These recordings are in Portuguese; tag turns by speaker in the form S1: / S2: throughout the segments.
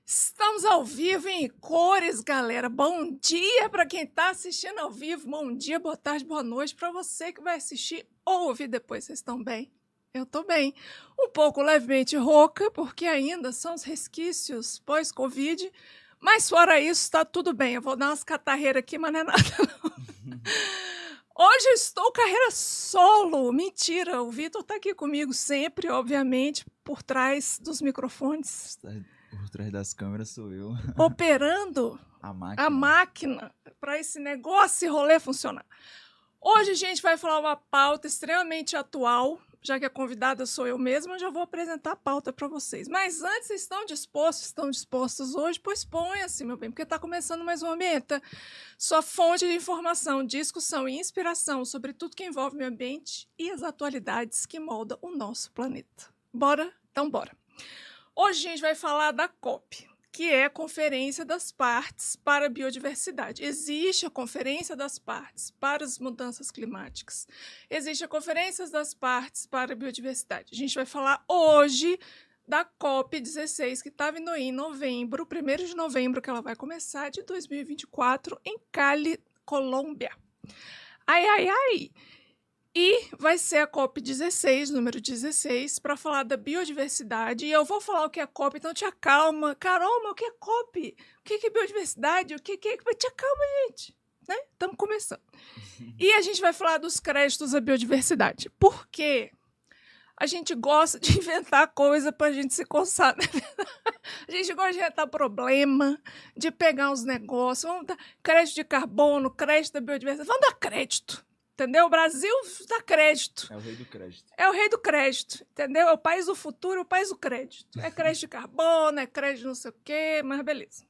S1: Estamos ao vivo em cores, galera. Bom dia para quem está assistindo ao vivo. Bom dia, boa tarde, boa noite para você que vai assistir ou ouvir depois. Vocês estão bem? Eu estou bem. Um pouco levemente rouca, porque ainda são os resquícios pós-Covid. Mas fora isso, está tudo bem. Eu vou dar umas catarreiras aqui, mas não é nada, não. Hoje eu estou carreira solo. Mentira, o Vitor está aqui comigo sempre, obviamente, por trás dos microfones.
S2: Por trás das câmeras sou eu.
S1: Operando a máquina para esse negócio e rolê funcionar. Hoje a gente vai falar uma pauta extremamente atual, já que a convidada sou eu mesma, eu já vou apresentar a pauta para vocês. Mas antes, vocês estão dispostos? Estão dispostos hoje? Pois ponha-se, meu bem, porque está começando mais um Ambienta. Sua fonte de informação, discussão e inspiração sobre tudo que envolve o meio ambiente e as atualidades que moldam o nosso planeta. Bora? Então bora. Hoje a gente vai falar da COP, que é a Conferência das Partes para a Biodiversidade. Existe a Conferência das Partes para as Mudanças Climáticas. Existe a Conferência das Partes para a Biodiversidade. A gente vai falar hoje da COP16, que está vindo aí em novembro, 1º de novembro, que ela vai começar, de 2024, em Cali, Colômbia. Ai, ai, ai! E vai ser a COP16, número 16, para falar da biodiversidade. E eu vou falar o que é COP, então te acalma. Caramba, o que é COP? O que é biodiversidade? O que é... Te acalma, gente. Né? Estamos começando. E a gente vai falar dos créditos à biodiversidade. Por quê? A gente gosta de inventar coisa para a gente se coçar. Né? A gente gosta de inventar problema, de pegar uns negócios. Vamos dar crédito de carbono, crédito da biodiversidade. Vamos dar crédito. Entendeu? O Brasil dá crédito.
S2: É o rei do crédito.
S1: É o rei do crédito, entendeu? É o país do futuro, é o país do crédito. É crédito de carbono, é crédito de não sei o quê, mas beleza.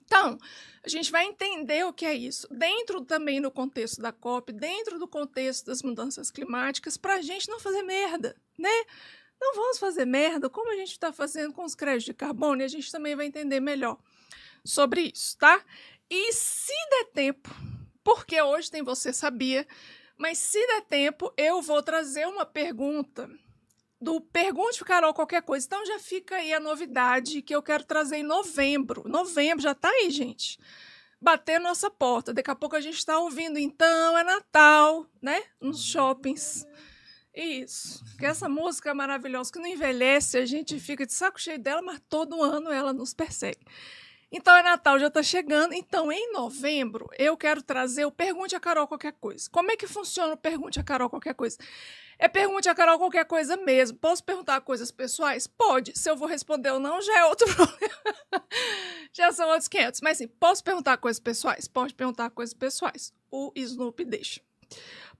S1: Então, a gente vai entender o que é isso, dentro também do contexto da COP, dentro do contexto das mudanças climáticas, para a gente não fazer merda, né? Não vamos fazer merda como a gente está fazendo com os créditos de carbono, e a gente também vai entender melhor sobre isso, tá? E se der tempo... Porque hoje tem Você Sabia, mas se der tempo, eu vou trazer uma pergunta do Pergunte Carol Qualquer Coisa. Então já fica aí a novidade que eu quero trazer em novembro. Novembro já tá aí, gente. Bater nossa porta. Daqui a pouco a gente está ouvindo, então é Natal, né? Nos shoppings. Isso. Porque essa música é maravilhosa, que não envelhece, a gente fica de saco cheio dela, mas todo ano ela nos persegue. Então, é Natal, já está chegando. Então, em novembro, eu quero trazer o Pergunte a Carol Qualquer Coisa. Como é que funciona o Pergunte a Carol Qualquer Coisa? É Pergunte a Carol Qualquer Coisa mesmo. Posso perguntar coisas pessoais? Pode. Se eu vou responder ou não, já é outro problema. Já são outros 500. Mas, sim, posso perguntar coisas pessoais? Pode perguntar coisas pessoais. O Snoopy deixa.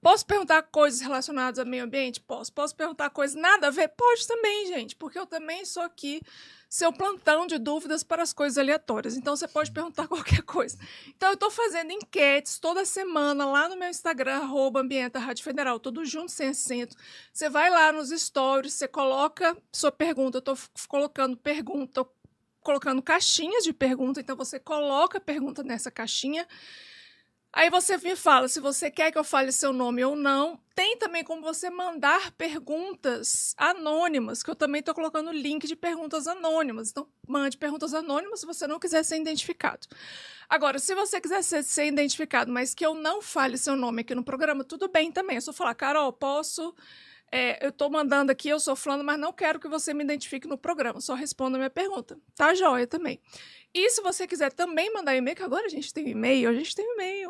S1: Posso perguntar coisas relacionadas ao meio ambiente? Posso. Posso perguntar coisas nada a ver? Pode também, gente. Porque eu também sou aqui seu plantão de dúvidas para as coisas aleatórias. Então, você pode perguntar qualquer coisa. Então, eu estou fazendo enquetes toda semana lá no meu Instagram, @Ambienta Rádio Federal, tudo junto, sem acento. Você vai lá nos stories, você coloca sua pergunta. Eu estou colocando pergunta, tô colocando caixinhas de pergunta. Então, você coloca a pergunta nessa caixinha. Aí você me fala se você quer que eu fale seu nome ou não. Tem também como você mandar perguntas anônimas, que eu também estou colocando link de perguntas anônimas. Então, mande perguntas anônimas se você não quiser ser identificado. Agora, se você quiser ser identificado, mas que eu não fale seu nome aqui no programa, tudo bem também. É só falar, Carol, posso... eu estou mandando aqui, eu sou fulano, mas não quero que você me identifique no programa. Só responda a minha pergunta. Tá joia também. E se você quiser também mandar e-mail, que agora a gente tem e-mail,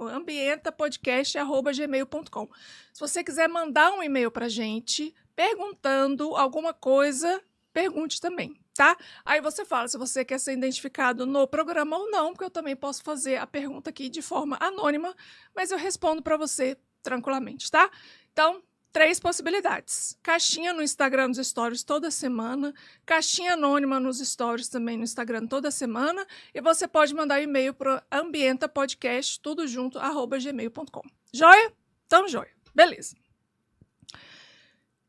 S1: ambientapodcast@gmail.com. Se você quiser mandar um e-mail pra gente perguntando alguma coisa, pergunte também, tá? Aí você fala se você quer ser identificado no programa ou não, porque eu também posso fazer a pergunta aqui de forma anônima, mas eu respondo para você tranquilamente, tá? Então, 3 possibilidades. Caixinha no Instagram, nos stories toda semana. Caixinha anônima nos stories também no Instagram toda semana. E você pode mandar e-mail para ambientapodcast, tudo junto, @gmail.com. Joia? Então, joia. Beleza.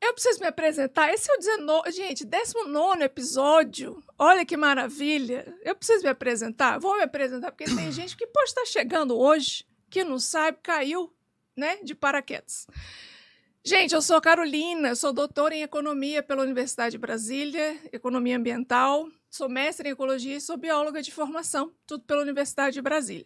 S1: Eu preciso me apresentar. Esse é o 19º episódio. Olha que maravilha. Eu preciso me apresentar. Vou me apresentar porque tem gente que pode estar chegando hoje, que não sabe, caiu, né, de paraquedas. Gente, eu sou Carolina, sou doutora em Economia pela Universidade de Brasília, Economia Ambiental, sou mestre em Ecologia e sou bióloga de formação, tudo pela Universidade de Brasília.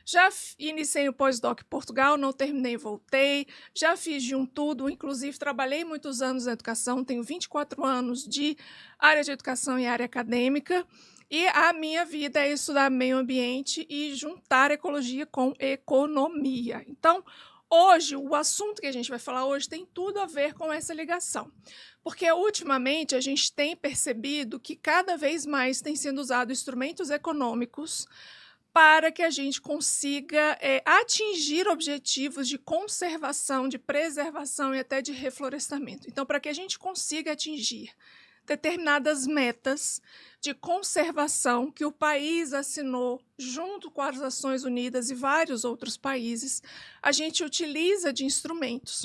S1: Já iniciei o pós-doc em Portugal, não terminei, voltei, já fiz de um tudo, inclusive trabalhei muitos anos na educação, tenho 24 anos de área de educação e área acadêmica, e a minha vida é estudar meio ambiente e juntar ecologia com economia. Então, hoje, o assunto que a gente vai falar hoje tem tudo a ver com essa ligação. Porque, ultimamente, a gente tem percebido que cada vez mais tem sendo usado instrumentos econômicos para que a gente consiga atingir objetivos de conservação, de preservação e até de reflorestamento. Então, para que a gente consiga atingir determinadas metas de conservação que o país assinou junto com as Nações Unidas e vários outros países, a gente utiliza de instrumentos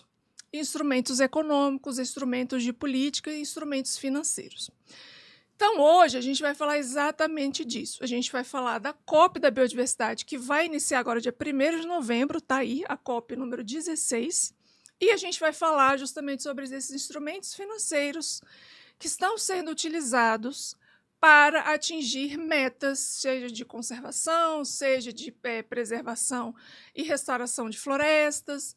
S1: econômicos, instrumentos de política e instrumentos financeiros. Então, hoje, a gente vai falar exatamente disso. A gente vai falar da COP da Biodiversidade, que vai iniciar agora dia 1º de novembro, está aí, a COP número 16, e a gente vai falar justamente sobre esses instrumentos financeiros que estão sendo utilizados para atingir metas, seja de conservação, seja de preservação e restauração de florestas,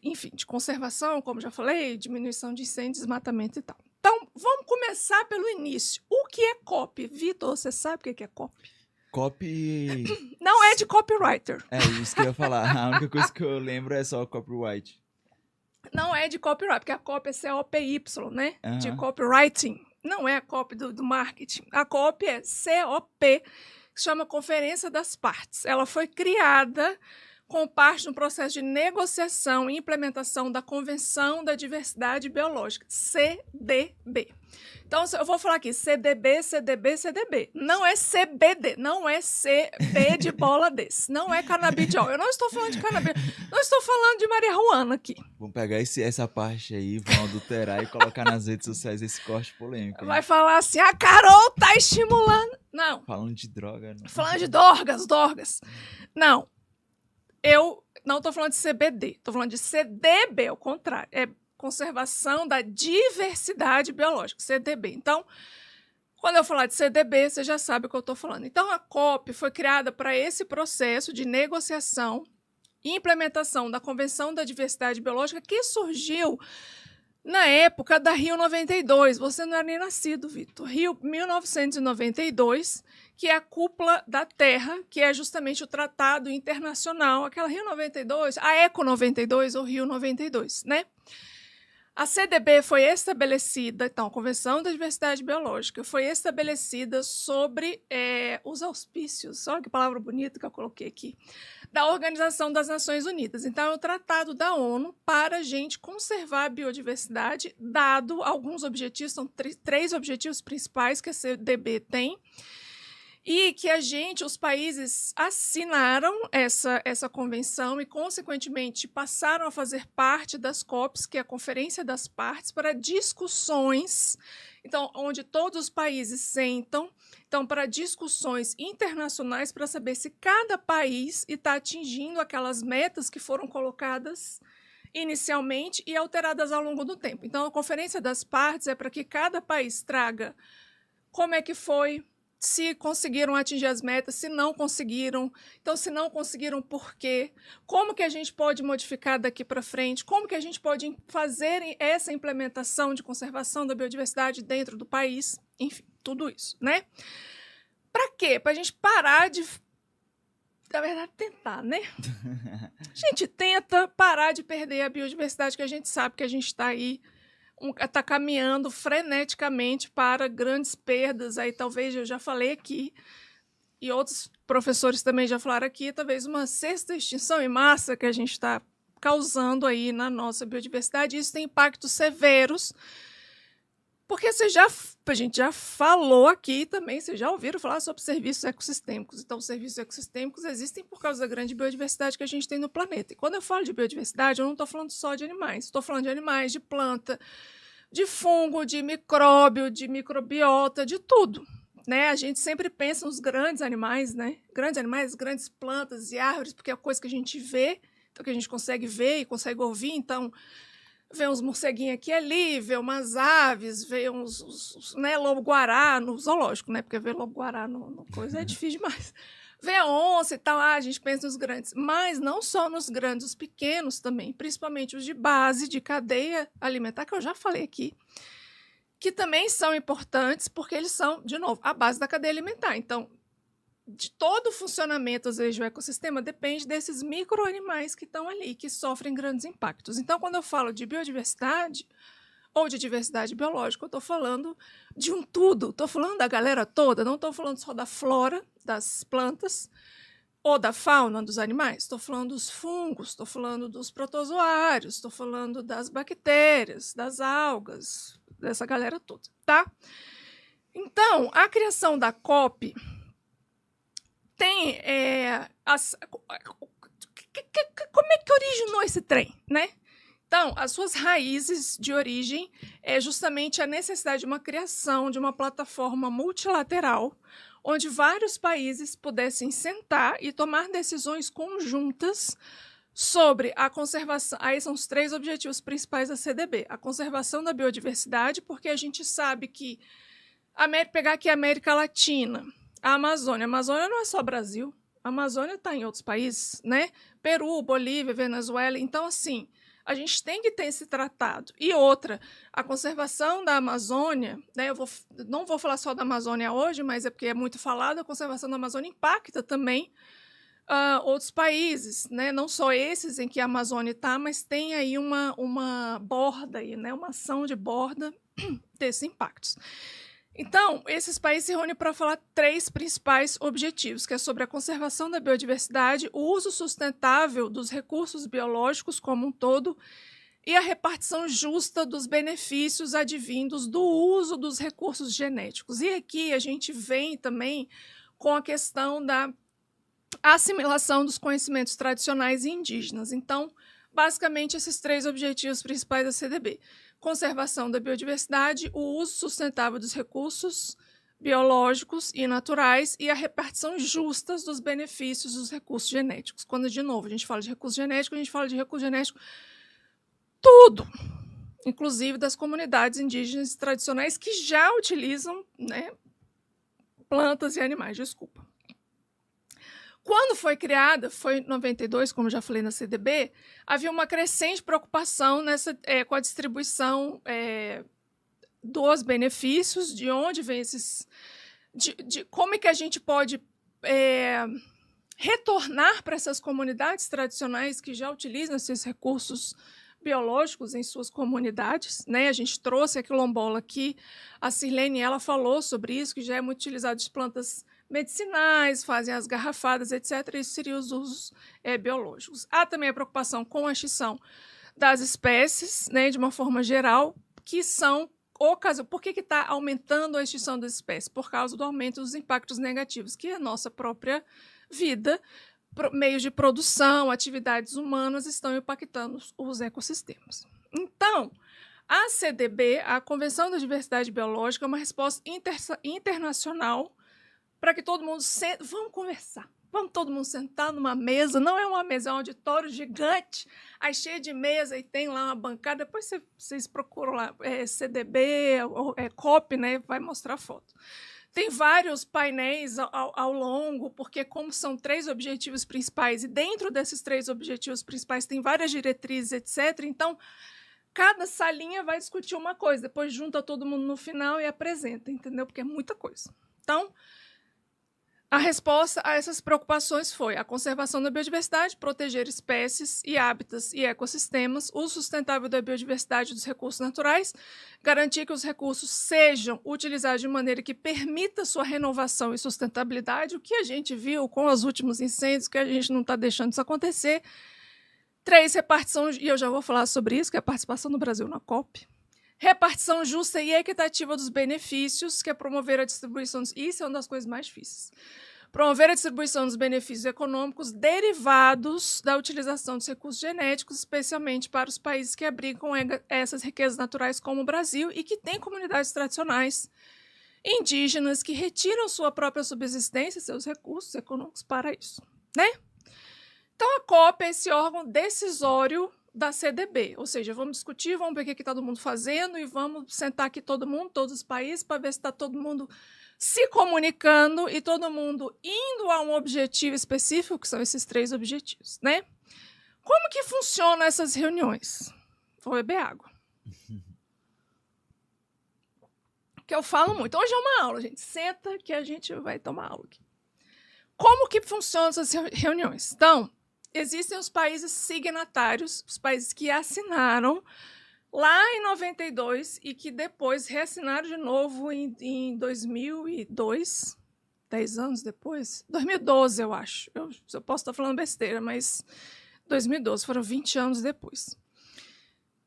S1: enfim, de conservação, como já falei, diminuição de incêndios, desmatamento e tal. Então, vamos começar pelo início. O que é COP? Vitor, você sabe o que é COP?
S2: Copy...
S1: Não é de copywriter.
S2: É isso que eu ia falar. A única coisa que eu lembro é só copyright.
S1: Não é de copyright, porque a copy é C-O-P-Y, né?
S2: Uhum.
S1: De copywriting. Não é a copy do marketing. A copy é C-O-P, que se chama Conferência das Partes. Ela foi criada como parte de um processo de negociação e implementação da Convenção da Diversidade Biológica, CDB. Então, eu vou falar aqui, CDB, CDB, CDB. Não é CBD, não é CB de bola desse. Não é canabidiol. Eu não estou falando de canabidiol, não estou falando de marihuana aqui.
S2: Vamos pegar essa parte aí, vão adulterar e colocar nas redes sociais esse corte polêmico. Hein?
S1: Vai falar assim, a Carol tá estimulando. Não.
S2: Falando de droga. Não.
S1: Falando de dorgas. Não. Eu não estou falando de CBD, estou falando de CDB, ao contrário. É Conservação da Diversidade Biológica, CDB. Então, quando eu falar de CDB, você já sabe o que eu estou falando. Então, a COP foi criada para esse processo de negociação e implementação da Convenção da Diversidade Biológica, que surgiu na época da Rio 92. Você não era nem nascido, Vitor. Rio 1992, que é a cúpula da Terra, que é justamente o tratado internacional, aquela Rio 92, a Eco 92 ou Rio 92, né? A CDB foi estabelecida, então, a Convenção da Diversidade Biológica, foi estabelecida sobre os auspícios, olha que palavra bonita que eu coloquei aqui, da Organização das Nações Unidas. Então, é o tratado da ONU para a gente conservar a biodiversidade, dado alguns objetivos, são três objetivos principais que a CDB tem, e que os países assinaram essa convenção e, consequentemente, passaram a fazer parte das COPs, que é a Conferência das Partes, para discussões, então, onde todos os países sentam, então, para discussões internacionais para saber se cada país está atingindo aquelas metas que foram colocadas inicialmente e alteradas ao longo do tempo. Então, a Conferência das Partes é para que cada país traga como é que foi, se conseguiram atingir as metas, se não conseguiram. Então, se não conseguiram, por quê? Como que a gente pode modificar daqui para frente? Como que a gente pode fazer essa implementação de conservação da biodiversidade dentro do país? Enfim, tudo isso, né? Para quê? Para a gente parar de... Na verdade, tentar, né? A gente tenta parar de perder a biodiversidade, que a gente sabe que a gente está aí está caminhando freneticamente para grandes perdas. Aí talvez, eu já falei aqui, e outros professores também já falaram aqui, talvez uma sexta extinção em massa que a gente está causando aí na nossa biodiversidade. Isso tem impactos severos, porque a gente já falou aqui também, vocês já ouviram falar sobre serviços ecossistêmicos. Então, os serviços ecossistêmicos existem por causa da grande biodiversidade que a gente tem no planeta. E quando eu falo de biodiversidade, eu não estou falando só de animais. Estou falando de animais, de planta, de fungo, de micróbio, de microbiota, de tudo, né? A gente sempre pensa nos grandes animais, né? Grandes animais, grandes plantas e árvores, porque é a coisa que a gente vê, então que a gente consegue ver e consegue ouvir. Então, vê uns morceguinhos aqui e ali, vê umas aves, vê né, lobo-guará no zoológico, né? Porque ver lobo-guará no coisa é difícil demais. Vê a onça e tal, a gente pensa nos grandes. Mas não só nos grandes, os pequenos também, principalmente os de base, de cadeia alimentar, que eu já falei aqui, que também são importantes porque eles são, de novo, a base da cadeia alimentar. Então, de todo o funcionamento, às vezes, do ecossistema depende desses micro-animais que estão ali, que sofrem grandes impactos. Então, quando eu falo de biodiversidade ou de diversidade biológica, eu estou falando de um tudo, estou falando da galera toda, não estou falando só da flora, das plantas, ou da fauna dos animais, estou falando dos fungos, estou falando dos protozoários, estou falando das bactérias, das algas, dessa galera toda, tá? Então, a criação da COP tem como é que originou esse trem, né? Então, as suas raízes de origem é justamente a necessidade de uma criação de uma plataforma multilateral onde vários países pudessem sentar e tomar decisões conjuntas sobre a conservação. Aí são os 3 objetivos principais da CDB. A conservação da biodiversidade, porque a gente sabe que pegar aqui a América Latina, a Amazônia não é só Brasil, a Amazônia está em outros países, né? Peru, Bolívia, Venezuela. Então, assim, a gente tem que ter esse tratado. E outra, a conservação da Amazônia, né? Não vou falar só da Amazônia hoje, mas é porque é muito falado, a conservação da Amazônia impacta também outros países, né? Não só esses em que a Amazônia está, mas tem aí uma borda, aí, né? Uma ação de borda desses impactos. Então, esses países se reúnem para falar 3 principais objetivos, que é sobre a conservação da biodiversidade, o uso sustentável dos recursos biológicos como um todo e a repartição justa dos benefícios advindos do uso dos recursos genéticos. E aqui a gente vem também com a questão da assimilação dos conhecimentos tradicionais e indígenas. Então, basicamente, esses 3 objetivos principais da CDB. Conservação da biodiversidade, o uso sustentável dos recursos biológicos e naturais e a repartição justa dos benefícios dos recursos genéticos. Quando, de novo, a gente fala de recurso genético, a gente fala de recurso genético tudo, inclusive das comunidades indígenas tradicionais que já utilizam, né, plantas e animais. Desculpa. Quando foi criada, foi em 92, como já falei na CDB, havia uma crescente preocupação com a distribuição dos benefícios, de onde vem esses... de como é que a gente pode retornar para essas comunidades tradicionais que já utilizam esses recursos biológicos em suas comunidades, né? A gente trouxe a quilombola aqui, a Sirlene, ela falou sobre isso, que já é muito utilizado de plantas medicinais, fazem as garrafadas, etc. Isso seriam os usos biológicos. Há também a preocupação com a extinção das espécies, né, de uma forma geral, que são por que está aumentando a extinção das espécies? Por causa do aumento dos impactos negativos que a nossa própria vida, meios de produção, atividades humanas estão impactando os ecossistemas. Então, a CDB, a Convenção da Diversidade Biológica, é uma resposta internacional para que todo mundo vamos conversar, vamos todo mundo sentar numa mesa, não é uma mesa, é um auditório gigante, aí cheio de mesa e tem lá uma bancada, depois vocês procuram lá, CDB, COP, né, vai mostrar foto. Tem vários painéis ao longo, porque como são 3 objetivos principais, e dentro desses 3 objetivos principais tem várias diretrizes, etc., então cada salinha vai discutir uma coisa, depois junta todo mundo no final e apresenta, entendeu? Porque é muita coisa. Então, a resposta a essas preocupações foi a conservação da biodiversidade, proteger espécies e hábitats e ecossistemas, uso sustentável da biodiversidade e dos recursos naturais, garantir que os recursos sejam utilizados de maneira que permita sua renovação e sustentabilidade, o que a gente viu com os últimos incêndios, que a gente não está deixando isso acontecer. 3, repartição, e eu já vou falar sobre isso, que é a participação do Brasil na COP. Repartição justa e equitativa dos benefícios, que é promover a distribuição... Isso é uma das coisas mais difíceis. Promover a distribuição dos benefícios econômicos derivados da utilização dos recursos genéticos, especialmente para os países que abrigam essas riquezas naturais, como o Brasil, e que têm comunidades tradicionais indígenas que retiram sua própria subsistência, seus recursos econômicos para isso, né? Então, a COP é esse órgão decisório da CDB, ou seja, vamos discutir, vamos ver o que está todo mundo fazendo e vamos sentar aqui todo mundo, todos os países, para ver se está todo mundo se comunicando e todo mundo indo a um objetivo específico, que são esses 3 objetivos, né? Como que funcionam essas reuniões? Vou beber água. Que eu falo muito. Hoje é uma aula, gente. Senta que a gente vai tomar aula aqui. Como que funcionam essas reuniões? Então, existem os países signatários, os países que assinaram lá em 92 e que depois reassinaram de novo em 2002, 10 anos depois. 2012, eu acho. Eu posso estar falando besteira, mas 2012, foram 20 anos depois.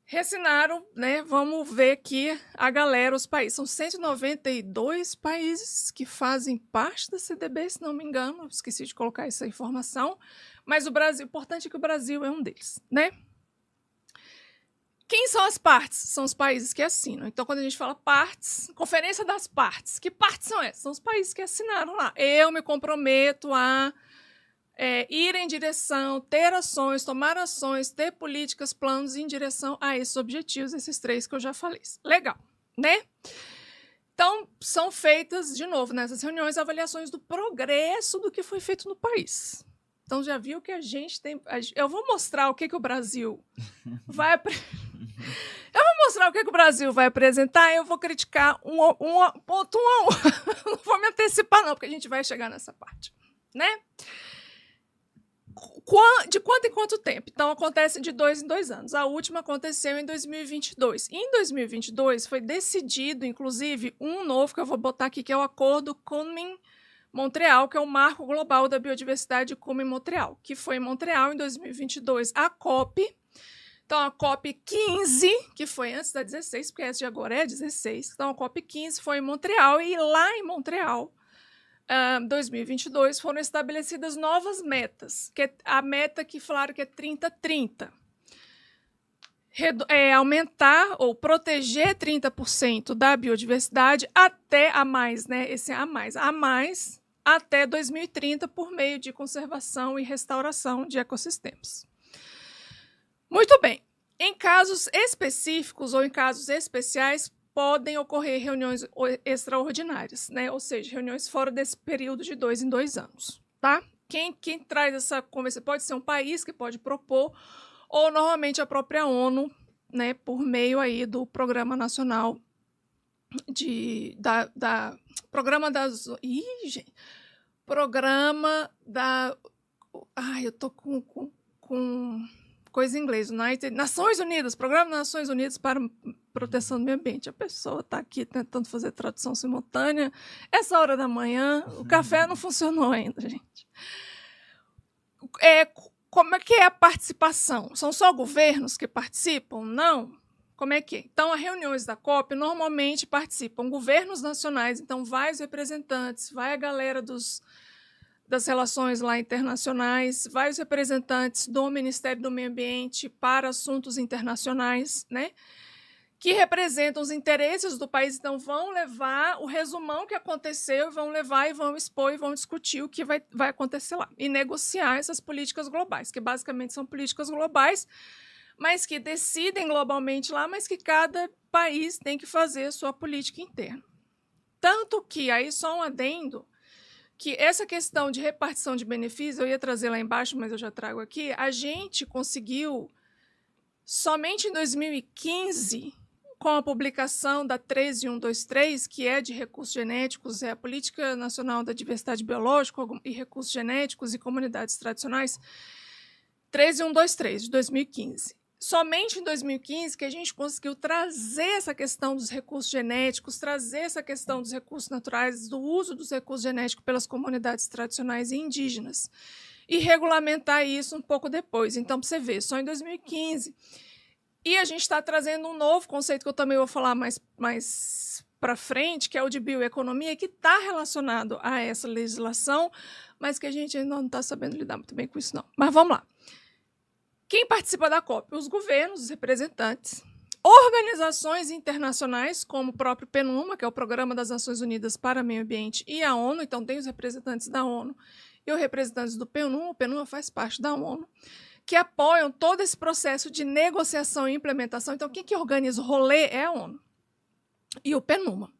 S1: Reassinaram, né? Vamos ver aqui a galera, os países. São 192 países que fazem parte da CDB, se não me engano. Eu esqueci de colocar essa informação. Mas o Brasil, o importante é que o Brasil é um deles, né? Quem são as partes? São os países que assinam. Então, quando a gente fala partes, Conferência das Partes. Que partes são essas? São os países que assinaram lá. Eu me comprometo a ir em direção, ter ações, tomar ações, ter políticas, planos em direção a esses objetivos, esses 3 que eu já falei. Legal, né? Então, são feitas, de novo, nessas reuniões, avaliações do progresso do que foi feito no país. Então, já viu que a gente tem... Eu vou mostrar o que o Brasil vai... Eu vou mostrar o que o Brasil vai apresentar e eu vou criticar ponto um a um. Não vou me antecipar, não, porque a gente vai chegar nessa parte, né? De quanto em quanto tempo? Então, acontece de 2 em 2 anos. A última aconteceu em 2022. Em 2022, foi decidido, inclusive, um novo, que eu vou botar aqui, que é o Acordo Kunming-Montreal, que é o Marco Global da Biodiversidade Kunming-Montreal, que foi em Montreal em 2022. A COP, então a COP 15, que foi antes da 16, porque essa de agora é a 16. Então, a COP 15 foi em Montreal, e lá em Montreal, 2022, foram estabelecidas novas metas, que é a meta que falaram que é 30-30. Aumentar ou proteger 30% da biodiversidade até a mais, né? Esse é a mais até 2030 por meio de conservação e restauração de ecossistemas. Muito bem. Em casos específicos ou em casos especiais, podem ocorrer reuniões extraordinárias, né? Ou seja, reuniões fora desse período de 2 em 2 anos, tá? Quem traz essa conversa pode ser um país que pode propor, ou normalmente a própria ONU, né? Por meio aí do Programa Nacional Programa das... gente! Programa da... eu tô com coisa em inglês, Nações Unidas, Programa das Nações Unidas para Proteção do Meio Ambiente. A pessoa está aqui tentando fazer tradução simultânea. Essa hora da manhã, o café não funcionou ainda, gente. Como é que é a participação? São só governos que participam? Não. Como é que é? Então, as reuniões da COP normalmente participam governos nacionais, então vai os representantes, vai a galera das relações lá internacionais, vários representantes do Ministério do Meio Ambiente para assuntos internacionais, né, que representam os interesses do país, então vão levar o resumão que aconteceu, vão levar e vão expor e vão discutir o que vai acontecer lá, e negociar essas políticas globais, que basicamente são políticas globais, mas que decidem globalmente lá, mas que cada país tem que fazer a sua política interna. Tanto que, aí só um adendo, que essa questão de repartição de benefícios, eu ia trazer lá embaixo, mas eu já trago aqui, a gente conseguiu, somente em 2015, com a publicação da 13123, que é de recursos genéticos, é a Política Nacional da Diversidade Biológica e Recursos Genéticos e Comunidades Tradicionais, 13123, de 2015. Somente em 2015 que a gente conseguiu trazer essa questão dos recursos genéticos, trazer essa questão dos recursos naturais, do uso dos recursos genéticos pelas comunidades tradicionais e indígenas, e regulamentar isso um pouco depois. Então, para você ver, só em 2015. E a gente está trazendo um novo conceito que eu também vou falar mais para frente, que é o de bioeconomia, que está relacionado a essa legislação, mas que a gente ainda não está sabendo lidar muito bem com isso, não. Mas vamos lá. Quem participa da COP? Os governos, os representantes, organizações internacionais, como o próprio PNUMA, que é o Programa das Nações Unidas para o Meio Ambiente, e a ONU, então tem os representantes da ONU e os representantes do PNUMA, o PNUMA faz parte da ONU. que apoiam todo esse processo de negociação e implementação. Então, quem que organiza o rolê é a ONU e o PNUMA,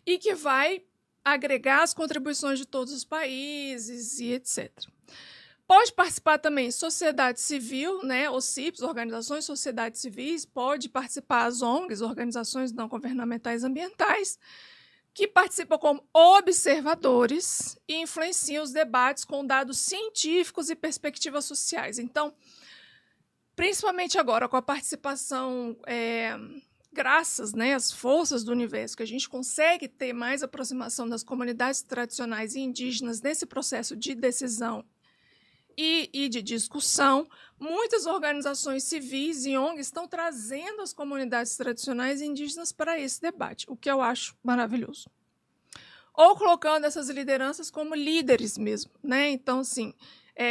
S1: e que vai agregar as contribuições de todos os países e etc. Pode participar também sociedade civil, né, OCIPs, organizações de sociedade civis, pode participar as ONGs, organizações não governamentais ambientais, que participam como observadores e influenciam os debates com dados científicos e perspectivas sociais. Então, principalmente agora, com a participação, graças, né, às forças do universo, que a gente consegue ter mais aproximação das comunidades tradicionais e indígenas nesse processo de decisão e de discussão, muitas organizações civis e ONGs estão trazendo as comunidades tradicionais e indígenas para esse debate, o que eu acho maravilhoso. Ou colocando essas lideranças como líderes mesmo, né? Então, assim,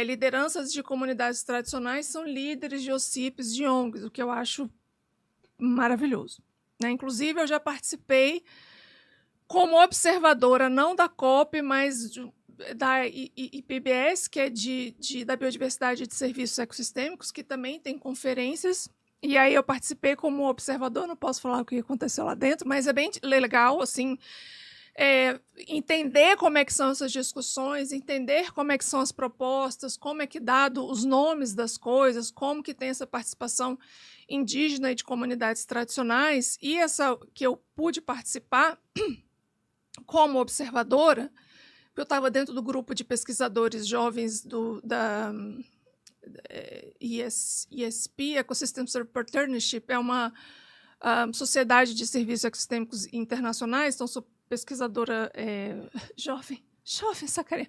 S1: lideranças de comunidades tradicionais são líderes de OCIPs, de ONGs, o que eu acho maravilhoso, né? Inclusive, eu já participei como observadora, não da COP, mas da IPBS, que é da Biodiversidade e de Serviços Ecossistêmicos, que também tem conferências, e aí eu participei como observador, não posso falar o que aconteceu lá dentro, mas é bem legal, assim, entender como é que são essas discussões, entender como é que são as propostas, como é que dado os nomes das coisas, como que tem essa participação indígena e de comunidades tradicionais, e essa que eu pude participar como observadora, eu estava dentro do grupo de pesquisadores jovens da ESP, Ecosystem Support Partnership, é uma sociedade de serviços ecossistêmicos internacionais, então sou pesquisadora jovem, sacarinha,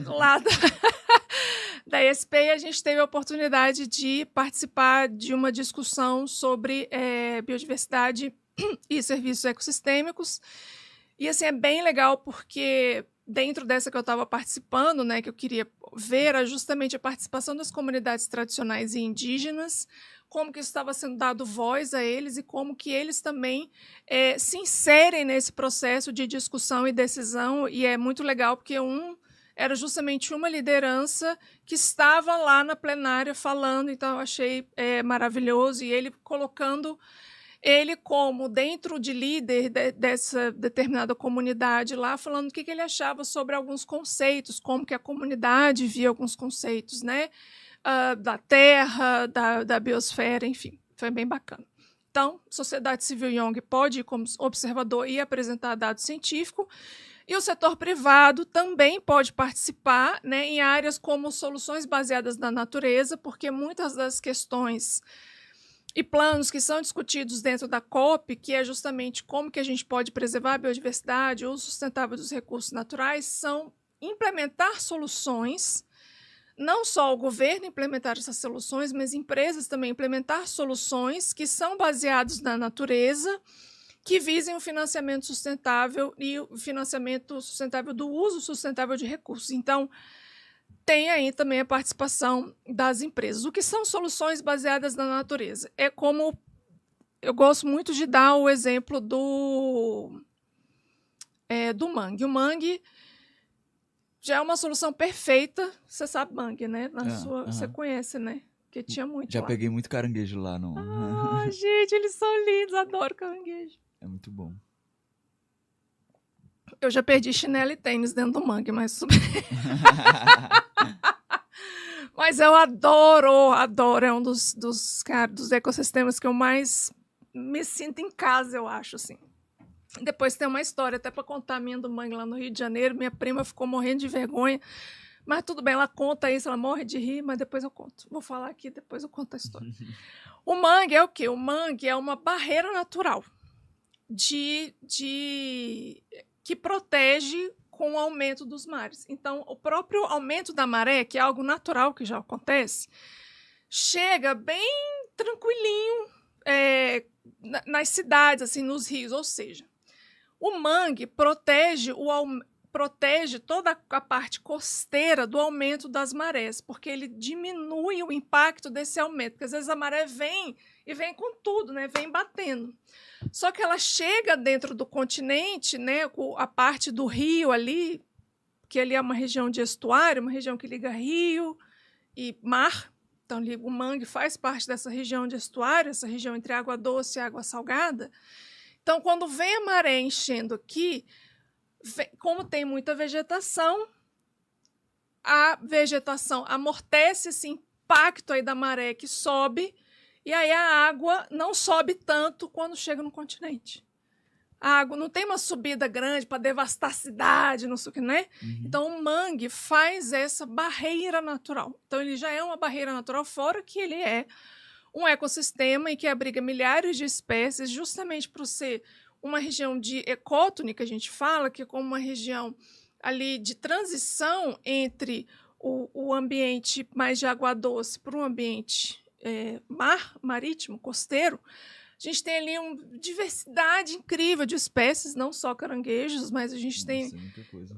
S1: lá da ESP, a gente teve a oportunidade de participar de uma discussão sobre biodiversidade e serviços ecossistêmicos, e assim, é bem legal porque dentro dessa que eu estava participando, né, que eu queria ver, era justamente a participação das comunidades tradicionais e indígenas, como que estava sendo dado voz a eles e como que eles também se inserem nesse processo de discussão e decisão, e é muito legal porque era justamente uma liderança que estava lá na plenária falando, então eu achei maravilhoso, e ele colocando ele como dentro de líder dessa determinada comunidade lá, falando o que ele achava sobre alguns conceitos, como que a comunidade via alguns conceitos, né? Da terra, da biosfera, enfim, foi bem bacana. Então, sociedade civil e ONG pode ir como observador e apresentar dado científico, e o setor privado também pode participar, né, em áreas como soluções baseadas na natureza, porque muitas das questões e planos que são discutidos dentro da COP, que é justamente como que a gente pode preservar a biodiversidade, o uso sustentável dos recursos naturais, são implementar soluções, não só o governo implementar essas soluções, mas empresas também implementar soluções que são baseadas na natureza, que visem o financiamento sustentável e o financiamento sustentável do uso sustentável de recursos. Então, tem aí também a participação das empresas. O que são soluções baseadas na natureza? É como eu gosto muito de dar o exemplo do mangue. O mangue já é uma solução perfeita. Você sabe mangue, né? Você conhece, né? Porque tinha muito
S2: Já
S1: lá.
S2: peguei muito caranguejo lá.
S1: Gente, eles são lindos. Adoro caranguejo.
S2: É muito bom.
S1: Eu já perdi chinelo e tênis dentro do mangue, mas... Mas eu adoro. É um dos ecossistemas que eu mais me sinto em casa, eu acho, assim. Depois tem uma história, até para contar a minha do mangue lá no Rio de Janeiro. Minha prima ficou morrendo de vergonha, mas tudo bem, ela conta isso, ela morre de rir, mas depois eu conto. Vou falar aqui, depois eu conto a história. O mangue é o quê? O mangue é uma barreira natural que protege com o aumento dos mares. Então, o próprio aumento da maré, que é algo natural que já acontece, chega bem tranquilinho nas cidades, assim, nos rios. Ou seja, o mangue protege toda a parte costeira do aumento das marés, porque ele diminui o impacto desse aumento, porque às vezes a maré vem com tudo, né? Vem batendo. Só que ela chega dentro do continente, né? A parte do rio ali, que ali é uma região de estuário, uma região que liga rio e mar, Então, ali, o mangue faz parte dessa região de estuário, essa região entre água doce e água salgada. Então, quando vem a maré enchendo aqui, como tem muita vegetação, a vegetação amortece esse impacto aí da maré que sobe, e aí a água não sobe tanto quando chega no continente. A água não tem uma subida grande para devastar a cidade, não sei o que, né? Então, o mangue faz essa barreira natural. Então, ele já é uma barreira natural, fora que ele é um ecossistema e que abriga milhares de espécies, justamente por ser uma região de ecótone, que a gente fala, que é como uma região ali de transição entre o ambiente mais de água doce para um ambiente marítimo, costeiro. A gente tem ali uma diversidade incrível de espécies, não só caranguejos, mas a gente tem
S2: muita coisa.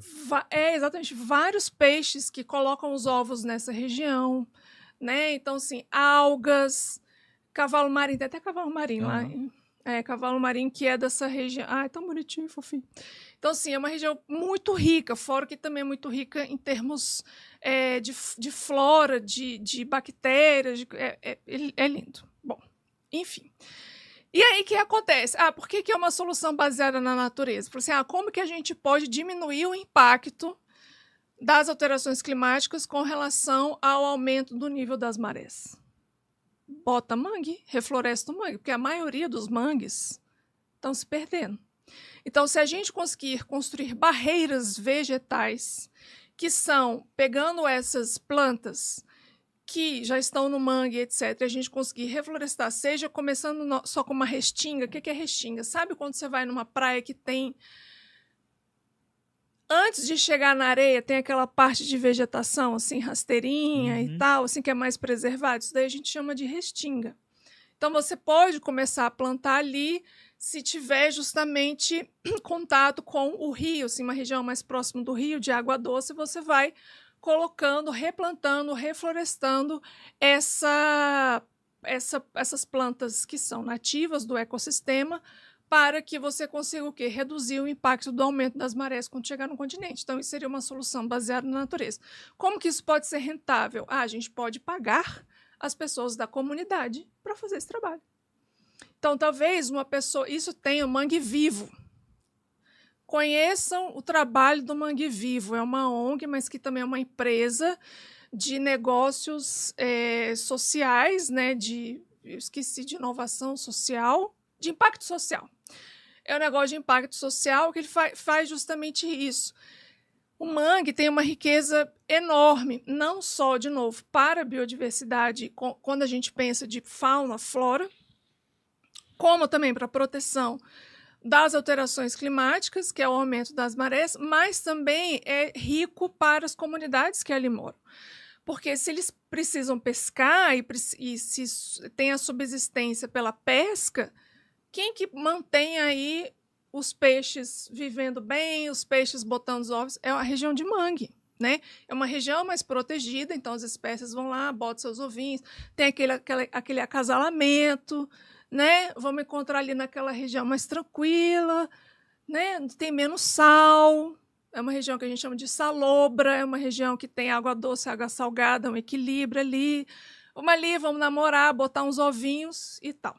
S1: Exatamente vários peixes que colocam os ovos nessa região, né? Então, assim, algas, cavalo marinho, tem até cavalo marinho lá. Cavalo marinho que é dessa região. É tão bonitinho, fofinho. Então, assim, é uma região muito rica, fora que também é muito rica em termos de flora, de bactérias. É lindo. Bom, enfim. E aí, o que acontece? Por que é uma solução baseada na natureza? Porque, assim, como que a gente pode diminuir o impacto das alterações climáticas com relação ao aumento do nível das marés? Bota mangue, refloresta o mangue, porque a maioria dos mangues estão se perdendo. Então, se a gente conseguir construir barreiras vegetais que são, pegando essas plantas que já estão no mangue, etc., a gente conseguir reflorestar, seja começando só com uma restinga. O que é restinga? Sabe quando você vai numa praia que tem... Antes de chegar na areia, tem aquela parte de vegetação, assim, rasteirinha e tal, assim, que é mais preservado. Isso daí a gente chama de restinga. Então, você pode começar a plantar ali se tiver justamente contato com o rio, assim, uma região mais próxima do rio, de água doce, você vai colocando, replantando, reflorestando essas plantas que são nativas do ecossistema, para que você consiga o quê? Reduzir o impacto do aumento das marés quando chegar no continente. Então, isso seria uma solução baseada na natureza. Como que isso pode ser rentável? A gente pode pagar as pessoas da comunidade para fazer esse trabalho. Então, talvez uma pessoa... Isso tem o Mangue Vivo. Conheçam o trabalho do Mangue Vivo. É uma ONG, mas que também é uma empresa de negócios sociais, né? Eu esqueci, de inovação social, de impacto social. É um negócio de impacto social que ele faz justamente isso. O mangue tem uma riqueza enorme, não só, de novo, para a biodiversidade, quando a gente pensa de fauna, flora, como também para a proteção das alterações climáticas, que é o aumento das marés, mas também é rico para as comunidades que ali moram. Porque se eles precisam pescar e se tem a subsistência pela pesca, quem que mantém aí os peixes vivendo bem, os peixes botando os ovos? É a região de mangue, né? É uma região mais protegida, então as espécies vão lá, botam seus ovinhos, tem aquele acasalamento, né? Vamos encontrar ali naquela região mais tranquila, né? Tem menos sal, é uma região que a gente chama de salobra, é uma região que tem água doce, água salgada, um equilíbrio ali. Vamos ali, vamos namorar, botar uns ovinhos e tal.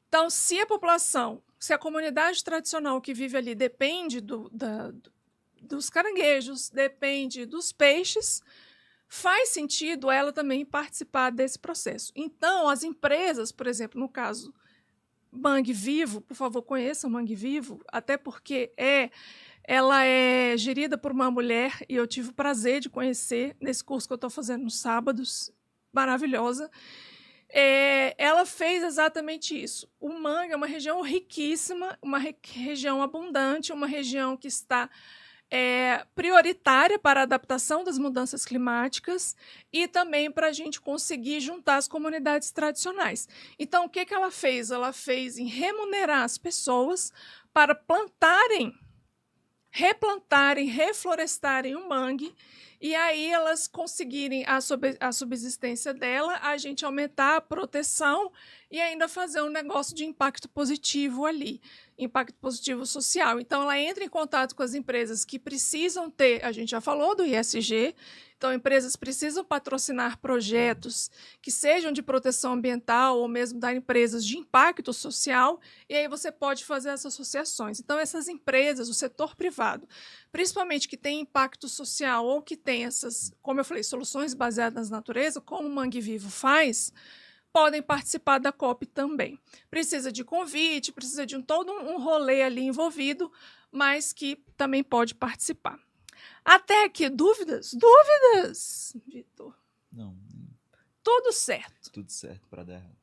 S1: Então, se a comunidade tradicional que vive ali depende dos caranguejos, depende dos peixes, faz sentido ela também participar desse processo. Então, as empresas, por exemplo, no caso Mangue Vivo, por favor, conheçam Mangue Vivo, até porque ela é gerida por uma mulher, e eu tive o prazer de conhecer nesse curso que eu estou fazendo nos sábados, maravilhosa. Ela fez exatamente isso. O mangue é uma região riquíssima, uma região abundante, uma região que está prioritária para a adaptação das mudanças climáticas e também para a gente conseguir juntar as comunidades tradicionais. Então, o que ela fez? Ela fez em remunerar as pessoas para replantarem, reflorestarem o mangue, e aí elas conseguirem a subsistência dela, a gente aumentar a proteção e ainda fazer um negócio de impacto positivo ali, impacto positivo social. Então, ela entra em contato com as empresas que precisam ter, a gente já falou do ISG, então, empresas precisam patrocinar projetos que sejam de proteção ambiental ou mesmo dar empresas de impacto social, e aí você pode fazer essas associações. Então, essas empresas, o setor privado, principalmente que tem impacto social ou que tem essas, como eu falei, soluções baseadas na natureza, como o Mangue Vivo faz, podem participar da COP também. Precisa de convite, precisa de todo um rolê ali envolvido, mas que também pode participar. Até aqui, dúvidas? Dúvidas, Vitor?
S2: Não.
S1: Tudo certo.
S2: Tudo certo para dar errado.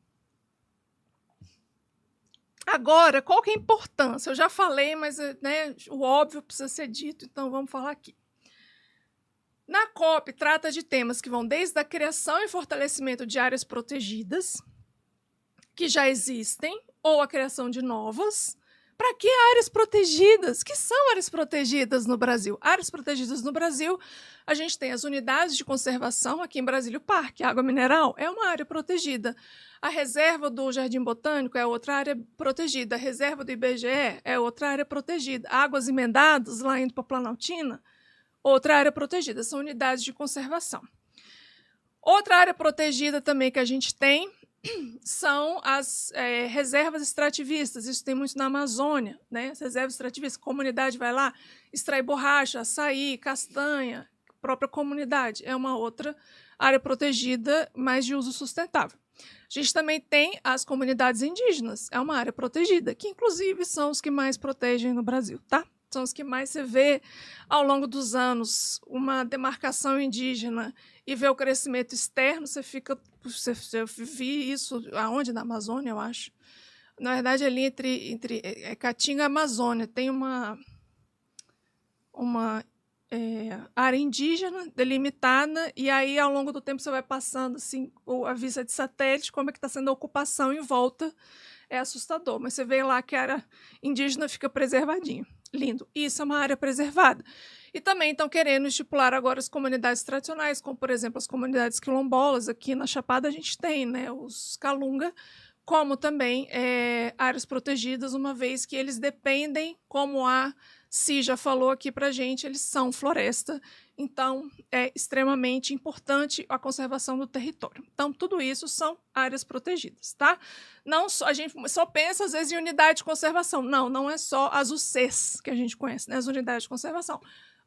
S1: Agora, qual que é a importância? Eu já falei, mas né, o óbvio precisa ser dito, então vamos falar aqui. Na COP, trata de temas que vão desde a criação e fortalecimento de áreas protegidas, que já existem, ou a criação de novas. Para que áreas protegidas? Que são áreas protegidas no Brasil? Áreas protegidas no Brasil, a gente tem as unidades de conservação, aqui em Brasília, o Parque Água Mineral é uma área protegida. A reserva do Jardim Botânico é outra área protegida. A reserva do IBGE é outra área protegida. Águas Emendadas, lá indo para Planaltina, outra área protegida. São unidades de conservação. Outra área protegida também que a gente tem são as reservas extrativistas. Isso tem muito na Amazônia, né? As reservas extrativistas, a comunidade vai lá, extrai borracha, açaí, castanha, própria comunidade. É uma outra área protegida, mas de uso sustentável. A gente também tem as comunidades indígenas, é uma área protegida, que inclusive são os que mais protegem no Brasil, tá? São os que mais você vê ao longo dos anos uma demarcação indígena e vê o crescimento externo, você vi isso aonde? Na Amazônia, eu acho. Na verdade, ali entre Caatinga e Amazônia, tem uma área indígena delimitada, e aí, ao longo do tempo, você vai passando assim, a vista de satélite, como é que está sendo a ocupação em volta, é assustador. Mas você vê lá que a área indígena fica preservadinha. Lindo. Isso é uma área preservada. E também estão querendo estipular agora as comunidades tradicionais, como, por exemplo, as comunidades quilombolas. Aqui na Chapada a gente tem, né, os Calunga, como também áreas protegidas, uma vez que eles dependem, como a Si já falou aqui para a gente, eles são floresta, então é extremamente importante a conservação do território. Então, tudo isso são áreas protegidas, tá? Não só, a gente só pensa, às vezes, em unidade de conservação. Não, não é só as UCs que a gente conhece, né, as unidades de conservação,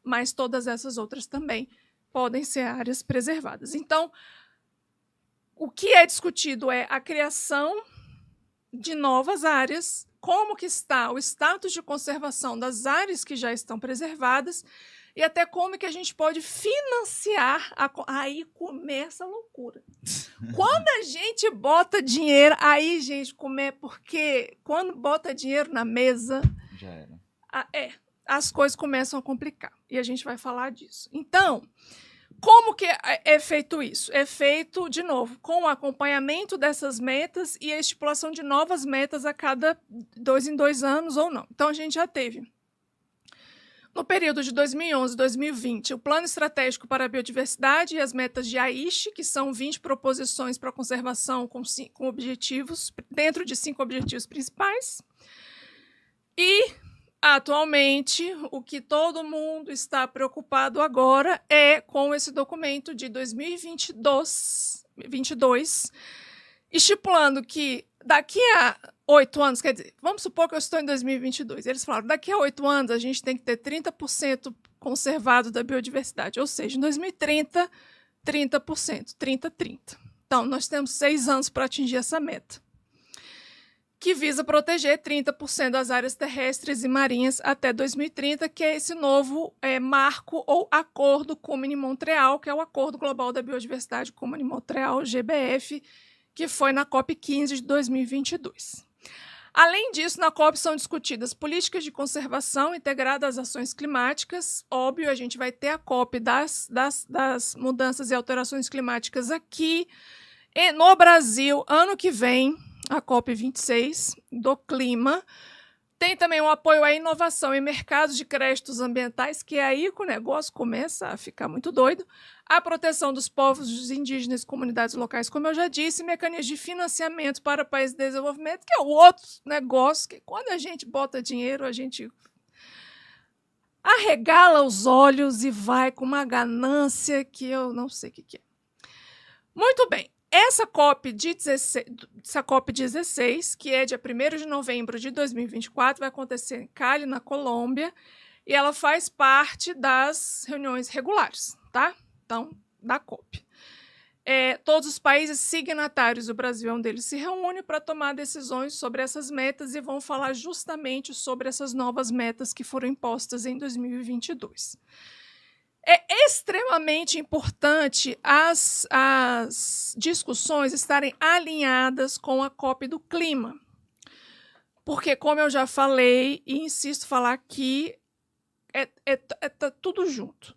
S1: mas todas essas outras também podem ser áreas preservadas. Então, o que é discutido é a criação de novas áreas, como que está o status de conservação das áreas que já estão preservadas e até como que a gente pode financiar. Aí começa a loucura. Quando a gente bota dinheiro, aí, gente, porque quando bota dinheiro na mesa,
S2: já era.
S1: As coisas começam a complicar. E a gente vai falar disso. Então, como que é feito isso? É feito, de novo, com o acompanhamento dessas metas e a estipulação de novas metas a cada 2 em 2 anos ou não. Então, a gente já teve, no período de 2011 e 2020, o Plano Estratégico para a Biodiversidade e as metas de Aichi, que são 20 proposições para conservação com objetivos, dentro de 5 objetivos principais. E atualmente, o que todo mundo está preocupado agora é com esse documento de 2022, estipulando que daqui a 8 anos, quer dizer, vamos supor que eu estou em 2022, eles falaram, daqui a 8 anos a gente tem que ter 30% conservado da biodiversidade, ou seja, em 2030, 30%, 30-30. Então, nós temos 6 anos para atingir essa meta, que visa proteger 30% das áreas terrestres e marinhas até 2030, que é esse novo marco ou acordo Comene-Montreal, que é o Acordo Global da Biodiversidade Comene-Montreal, GBF, que foi na COP15 de 2022. Além disso, na COP são discutidas políticas de conservação integradas às ações climáticas. Óbvio, a gente vai ter a COP das mudanças e alterações climáticas aqui no Brasil ano que vem, a COP26 do clima, Tem também o apoio à inovação em mercados de créditos ambientais, que é aí que o negócio começa a ficar muito doido. A proteção dos povos indígenas e comunidades locais, como eu já disse, mecanismos de financiamento para países de desenvolvimento, que é o outro negócio que, quando a gente bota dinheiro, a gente arregala os olhos e vai com uma ganância que eu não sei o que é. Muito bem. Essa COP16, que é dia 1º de novembro de 2024, vai acontecer em Cali, na Colômbia, e ela faz parte das reuniões regulares, tá? Então, da COP. Todos os países signatários, o Brasil é um deles, se reúnem para tomar decisões sobre essas metas e vão falar justamente sobre essas novas metas que foram impostas em 2022. É extremamente importante as discussões estarem alinhadas com a COP do clima, porque, como eu já falei e insisto em falar aqui, tá tudo junto.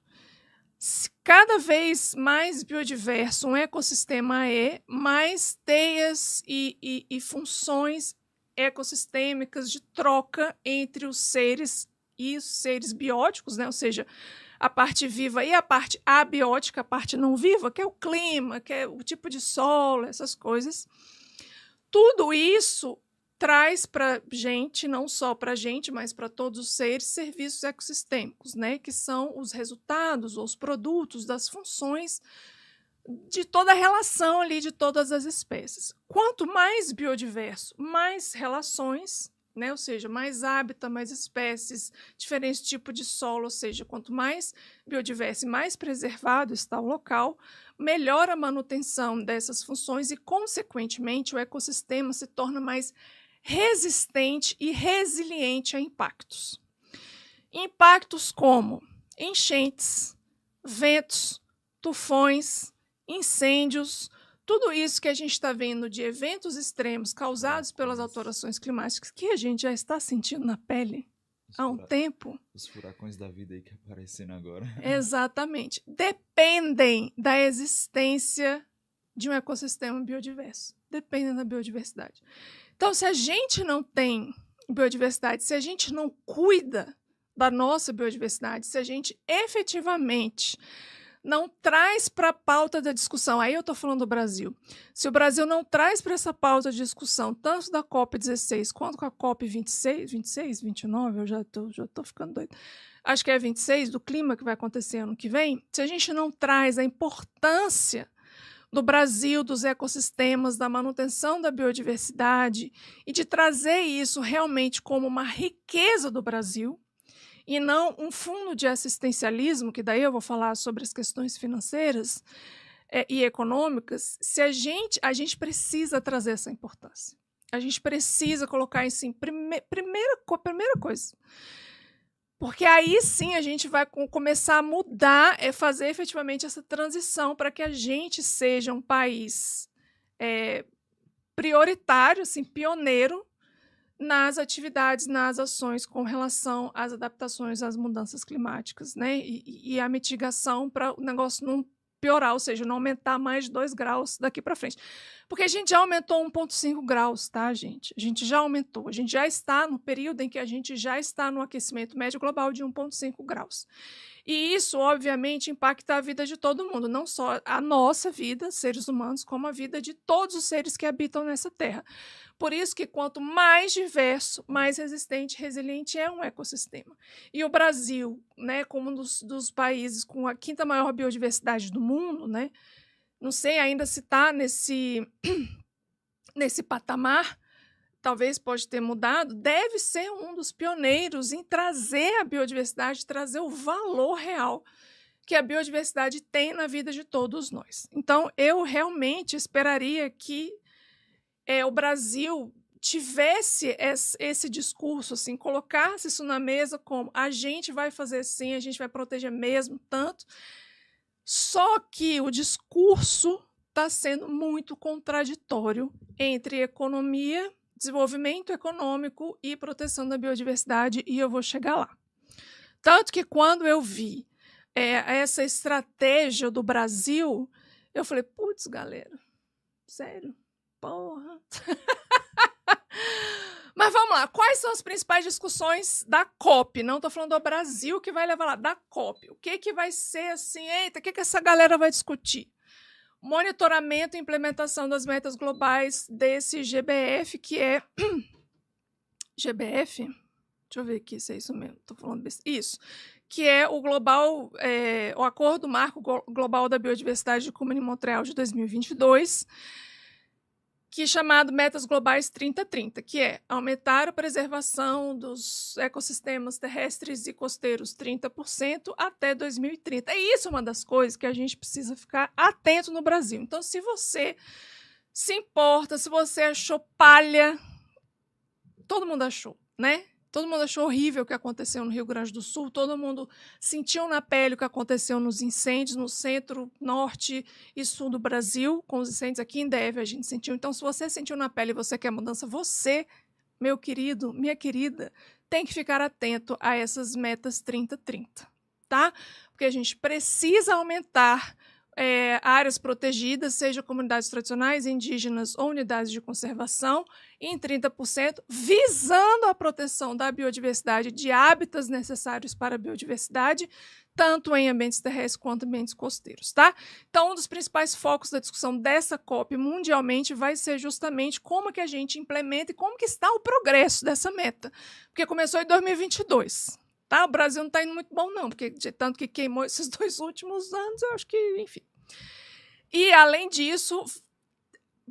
S1: Cada vez mais biodiverso um ecossistema mais teias e funções ecossistêmicas de troca entre os seres e os seres bióticos, né? Ou seja, a parte viva e a parte abiótica, a parte não viva, que é o clima, que é o tipo de solo, essas coisas. Tudo isso traz para a gente, não só para a gente, mas para todos os seres, serviços ecossistêmicos, né? Que são os resultados ou os produtos das funções de toda a relação ali de todas as espécies. Quanto mais biodiverso, mais relações, né? Ou seja, mais hábitat, mais espécies, diferentes tipos de solo, ou seja, quanto mais biodiverso e mais preservado está o local, melhor a manutenção dessas funções e, consequentemente, o ecossistema se torna mais resistente e resiliente a impactos. Impactos como enchentes, ventos, tufões, incêndios, tudo isso que a gente está vendo de eventos extremos causados pelas alterações climáticas que a gente já está sentindo na pele há um tempo.
S2: Os furacões da vida aí que aparecendo agora.
S1: Exatamente. Dependem da existência de um ecossistema biodiverso. Dependem da biodiversidade. Então, se a gente não tem biodiversidade, se a gente não cuida da nossa biodiversidade, se a gente efetivamente não traz para a pauta da discussão, aí eu estou falando do Brasil, se o Brasil não traz para essa pauta de discussão, tanto da COP16 quanto com a COP26, 29, eu já estou ficando doido, acho que é 26, do clima que vai acontecer ano que vem, se a gente não traz a importância do Brasil, dos ecossistemas, da manutenção da biodiversidade e de trazer isso realmente como uma riqueza do Brasil e não um fundo de assistencialismo, que daí eu vou falar sobre as questões financeiras e econômicas, se a gente precisa trazer essa importância. A gente precisa colocar isso em primeira coisa. Porque aí sim a gente vai começar a mudar, fazer efetivamente essa transição para que a gente seja um país prioritário, assim, pioneiro nas atividades, nas ações com relação às adaptações às mudanças climáticas, né? E a mitigação para o negócio não piorar, ou seja, não aumentar mais de 2 graus daqui para frente. Porque a gente já aumentou 1,5 graus, tá, gente? A gente já aumentou. A gente já está no período em que a gente já está no aquecimento médio global de 1,5 graus. E isso, obviamente, impacta a vida de todo mundo, não só a nossa vida, seres humanos, como a vida de todos os seres que habitam nessa terra. Por isso que quanto mais diverso, mais resistente e resiliente é um ecossistema. E o Brasil, né, como um dos países com a 5ª maior biodiversidade do mundo, né, não sei ainda se está nesse patamar, talvez pode ter mudado, deve ser um dos pioneiros em trazer a biodiversidade, trazer o valor real que a biodiversidade tem na vida de todos nós. Então, eu realmente esperaria que o Brasil tivesse esse discurso, assim, colocasse isso na mesa como a gente vai fazer sim, a gente vai proteger mesmo tanto, só que o discurso está sendo muito contraditório entre economia, desenvolvimento econômico e proteção da biodiversidade, e eu vou chegar lá. Tanto que quando eu vi essa estratégia do Brasil, eu falei, putz, galera, sério? Porra. Mas vamos lá, quais são as principais discussões da COP? Não estou falando do Brasil que vai levar lá, da COP. O que vai ser assim, eita, o que essa galera vai discutir? Monitoramento e implementação das metas globais desse GBF, que é... GBF? Deixa eu ver aqui se é isso mesmo, estou falando isso. Que é o o Acordo Marco Global da Biodiversidade de Comune em Montreal de 2022, que é chamado Metas Globais 3030, que é aumentar a preservação dos ecossistemas terrestres e costeiros 30% até 2030. E isso é uma das coisas que a gente precisa ficar atento no Brasil. Então, se você se importa, se você achou palha, todo mundo achou, né? Todo mundo achou horrível o que aconteceu no Rio Grande do Sul, todo mundo sentiu na pele o que aconteceu nos incêndios no centro, norte e sul do Brasil, com os incêndios aqui em Deve, a gente sentiu. Então, se você sentiu na pele e você quer mudança, você, meu querido, minha querida, tem que ficar atento a essas metas 3030, tá? Porque a gente precisa aumentar áreas protegidas, seja comunidades tradicionais, indígenas ou unidades de conservação, em 30%, visando a proteção da biodiversidade, de hábitats necessários para a biodiversidade, tanto em ambientes terrestres quanto em ambientes costeiros, tá? Então, um dos principais focos da discussão dessa COP mundialmente vai ser justamente como que a gente implementa e como que está o progresso dessa meta, porque começou em 2022, tá? O Brasil não está indo muito bom, não, porque de tanto que queimou esses 2 últimos anos, eu acho que, enfim. E, além disso,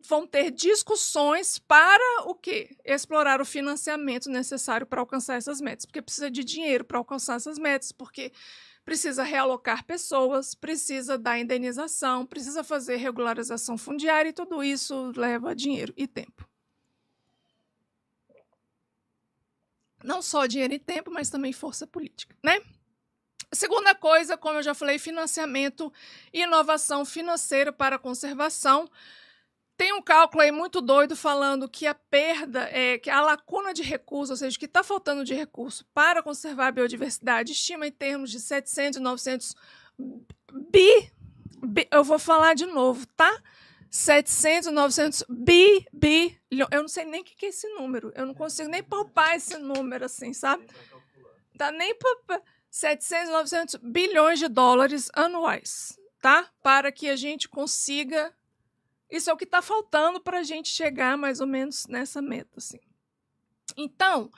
S1: vão ter discussões para o quê? Explorar o financiamento necessário para alcançar essas metas, porque precisa de dinheiro para alcançar essas metas, porque precisa realocar pessoas, precisa dar indenização, precisa fazer regularização fundiária, e tudo isso leva dinheiro e tempo. Não só dinheiro e tempo, mas também força política, né? A segunda coisa, como eu já falei, financiamento e inovação financeira para a conservação. Tem um cálculo aí muito doido falando que a perda, que a lacuna de recursos, ou seja, o que está faltando de recurso para conservar a biodiversidade, estima em termos de 700 e 900 eu vou falar de novo, tá? 700, 900 bilhões. Eu não sei nem o que é esse número. Eu não consigo nem palpar esse número assim, sabe? Dá nem para 700, 900 bilhões de dólares anuais, tá? Para que a gente consiga... Isso é o que está faltando para a gente chegar mais ou menos nessa meta, assim. Então,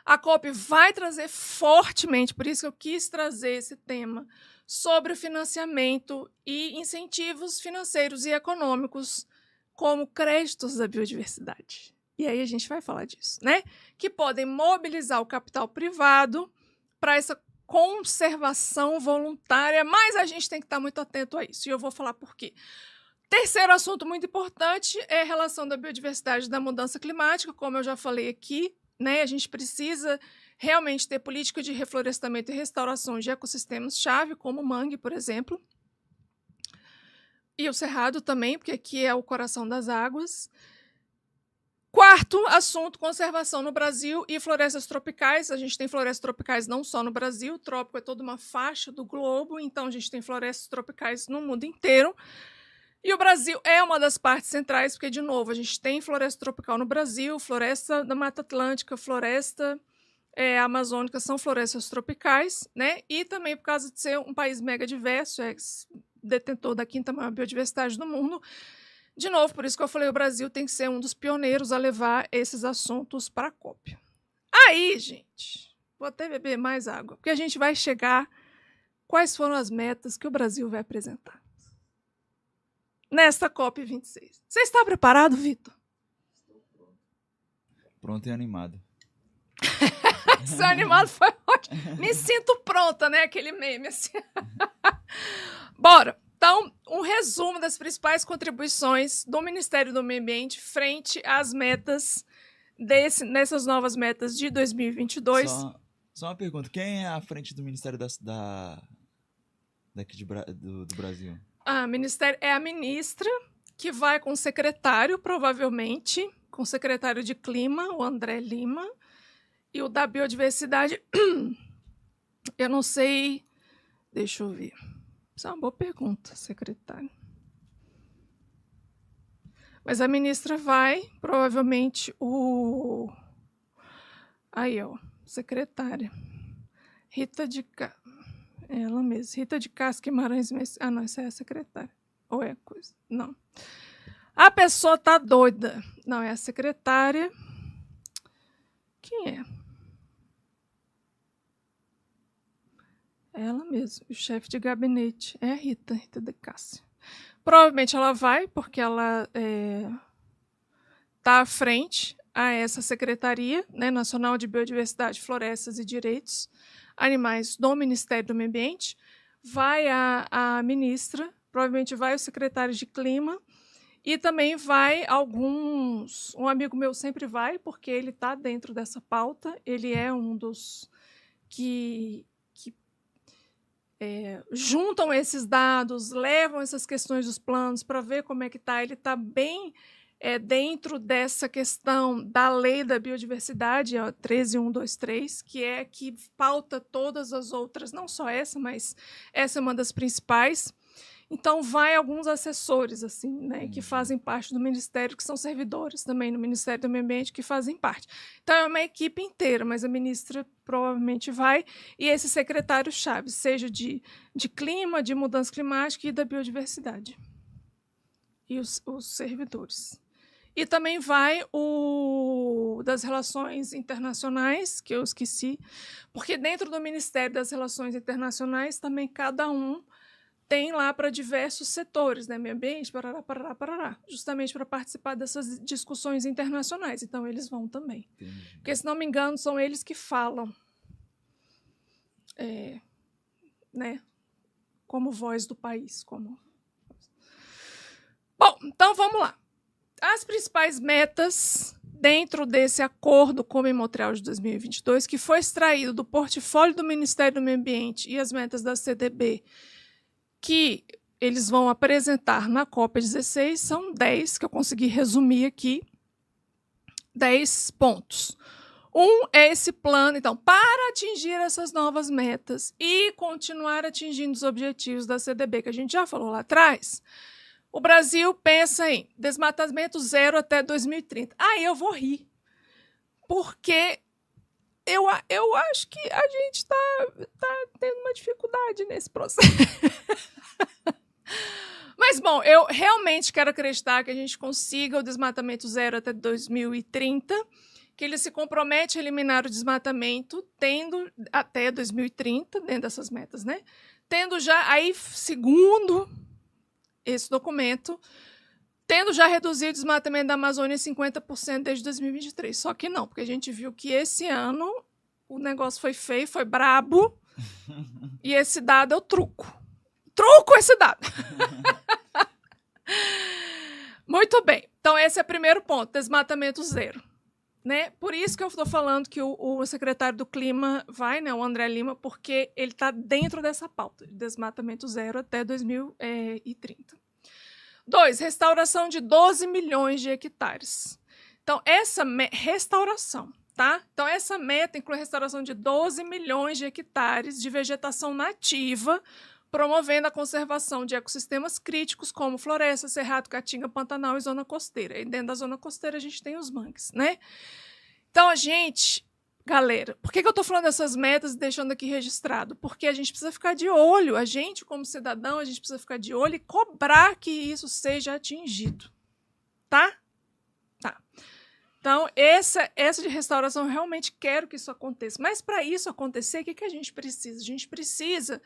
S1: a COP vai trazer fortemente, por isso que eu quis trazer esse tema, sobre o financiamento e incentivos financeiros e econômicos como créditos da biodiversidade. E aí a gente vai falar disso, né? Que podem mobilizar o capital privado para essa conservação voluntária, mas a gente tem que estar muito atento a isso. E eu vou falar por quê. Terceiro assunto muito importante é a relação da biodiversidade e da mudança climática, como eu já falei aqui, né? A gente precisa realmente ter política de reflorestamento e restauração de ecossistemas-chave, como o mangue, por exemplo, e o cerrado também, porque aqui é o coração das águas. Quarto assunto, conservação no Brasil e florestas tropicais. A gente tem florestas tropicais não só no Brasil, o trópico é toda uma faixa do globo, então a gente tem florestas tropicais no mundo inteiro. E o Brasil é uma das partes centrais, porque, de novo, a gente tem floresta tropical no Brasil, floresta da Mata Atlântica, floresta amazônica, são florestas tropicais, né? E também por causa de ser um país mega diverso, detentor da 5ª maior biodiversidade do mundo. De novo, por isso que eu falei, o Brasil tem que ser um dos pioneiros a levar esses assuntos para a COP. Aí, gente, vou até beber mais água, porque a gente vai chegar quais foram as metas que o Brasil vai apresentar nesta COP26. Você está preparado, Vitor?
S2: Estou pronto. Pronto e animado.
S1: Seu animado foi ótimo. Me sinto pronta, né? Aquele meme assim. Bora. Então, um resumo das principais contribuições do Ministério do Meio Ambiente frente às metas nessas novas metas de 2022.
S2: Só uma pergunta. Quem é à frente do Ministério daqui do Brasil?
S1: É a ministra, que vai com o secretário, provavelmente, com o secretário de Clima, o André Lima, e o da Biodiversidade, eu não sei, deixa eu ver. Isso é uma boa pergunta, secretário. Mas a ministra vai, provavelmente, o Aí, ó, secretária. Ela mesma. Rita de Castro Guimarães. Ah, não, essa é a secretária. Ou é coisa? Não. A pessoa tá doida. Não, é a secretária. Quem é? Ela mesma, o chefe de gabinete. É a Rita de Castro. Provavelmente ela vai, porque ela está à frente a essa Secretaria, né, Nacional de Biodiversidade, Florestas e Direitos Animais do Ministério do Meio Ambiente. Vai a ministra, provavelmente vai o secretário de Clima, e também vai alguns... Um amigo meu sempre vai, porque ele está dentro dessa pauta, ele é um dos que juntam esses dados, levam essas questões dos planos para ver como é que está. Ele está bem dentro dessa questão da lei da biodiversidade, 13.123, que pauta todas as outras, não só essa, mas essa é uma das principais. Então, vai alguns assessores assim, né, que fazem parte do Ministério, que são servidores também no Ministério do Meio Ambiente, que fazem parte. Então, é uma equipe inteira, mas a ministra provavelmente vai, e esse secretário-chave, seja de clima, de mudança climática e da biodiversidade. E os servidores. E também vai o das Relações Internacionais, que eu esqueci, porque dentro do Ministério das Relações Internacionais também cada um tem lá para diversos setores, né? Meio ambiente, parará, justamente para participar dessas discussões internacionais. Então, eles vão também.
S2: Entendi.
S1: Porque, se não me engano, são eles que falam, né? Como voz do país. Bom, então vamos lá. As principais metas dentro desse acordo como em Montreal de 2022, que foi extraído do portfólio do Ministério do Meio Ambiente e as metas da CDB, que eles vão apresentar na COP16, são 10, que eu consegui resumir aqui, 10 pontos. É esse plano, então, para atingir essas novas metas e continuar atingindo os objetivos da CDB, que a gente já falou lá atrás, o Brasil pensa em desmatamento zero até 2030. Aí eu vou rir, porque eu acho que a gente está tendo uma dificuldade nesse processo. Mas, bom, eu realmente quero acreditar que a gente consiga o desmatamento zero até 2030, que ele se compromete a eliminar o desmatamento tendo até 2030, dentro dessas metas, né? Tendo já, aí, segundo esse documento, tendo já reduzido o desmatamento da Amazônia em 50% desde 2023. Só que não, porque a gente viu que esse ano o negócio foi feio, foi brabo, e esse dado é o truco. Truco esse dado! Muito bem. Então, esse é o primeiro ponto, desmatamento zero. Né? Por isso que eu estou falando que o secretário do Clima vai, né, o André Lima, porque ele está dentro dessa pauta, de desmatamento zero até 2030. 2, restauração de 12 milhões de hectares. Então, essa restauração, tá? Então, essa meta inclui a restauração de 12 milhões de hectares de vegetação nativa, promovendo a conservação de ecossistemas críticos como floresta, cerrado, caatinga, pantanal e zona costeira. E dentro da zona costeira a gente tem os mangues, né? Então, galera, por que eu estou falando dessas metas e deixando aqui registrado? Porque a gente precisa ficar de olho, a gente como cidadão, a gente precisa ficar de olho e cobrar que isso seja atingido, tá? Tá. Então, essa de restauração, eu realmente quero que isso aconteça. Mas, para isso acontecer, o que a gente precisa? A gente precisa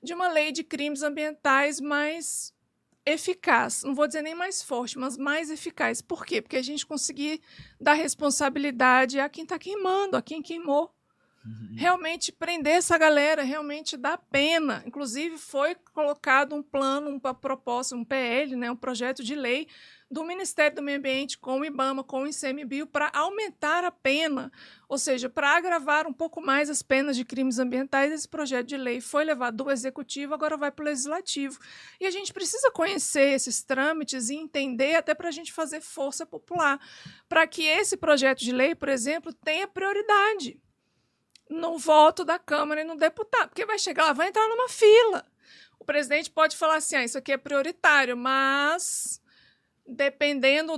S1: de uma lei de crimes ambientais mais eficaz. Não vou dizer nem mais forte, mas mais eficaz. Por quê? Porque a gente conseguir dar responsabilidade a quem está queimando, a quem queimou. Realmente prender essa galera, realmente dá pena. Inclusive, foi colocado um plano, uma proposta, um PL, né, um projeto de lei do Ministério do Meio Ambiente com o IBAMA, com o ICMBio, para aumentar a pena, ou seja, para agravar um pouco mais as penas de crimes ambientais. Esse projeto de lei foi levado do Executivo, agora vai para o Legislativo. E a gente precisa conhecer esses trâmites e entender, até para a gente fazer força popular, para que esse projeto de lei, por exemplo, tenha prioridade no voto da Câmara e no deputado, porque vai chegar lá, vai entrar numa fila. O presidente pode falar assim, isso aqui é prioritário, mas dependendo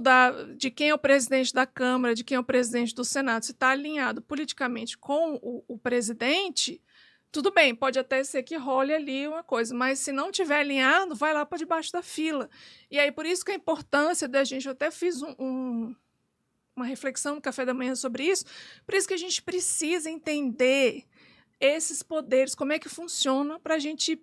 S1: de quem é o presidente da Câmara, de quem é o presidente do Senado, se está alinhado politicamente com o presidente, tudo bem, pode até ser que role ali uma coisa, mas se não tiver alinhado, vai lá para debaixo da fila. E aí, por isso que a importância da gente, eu até fiz uma reflexão no café da manhã sobre isso, por isso que a gente precisa entender esses poderes, como é que funciona, para a gente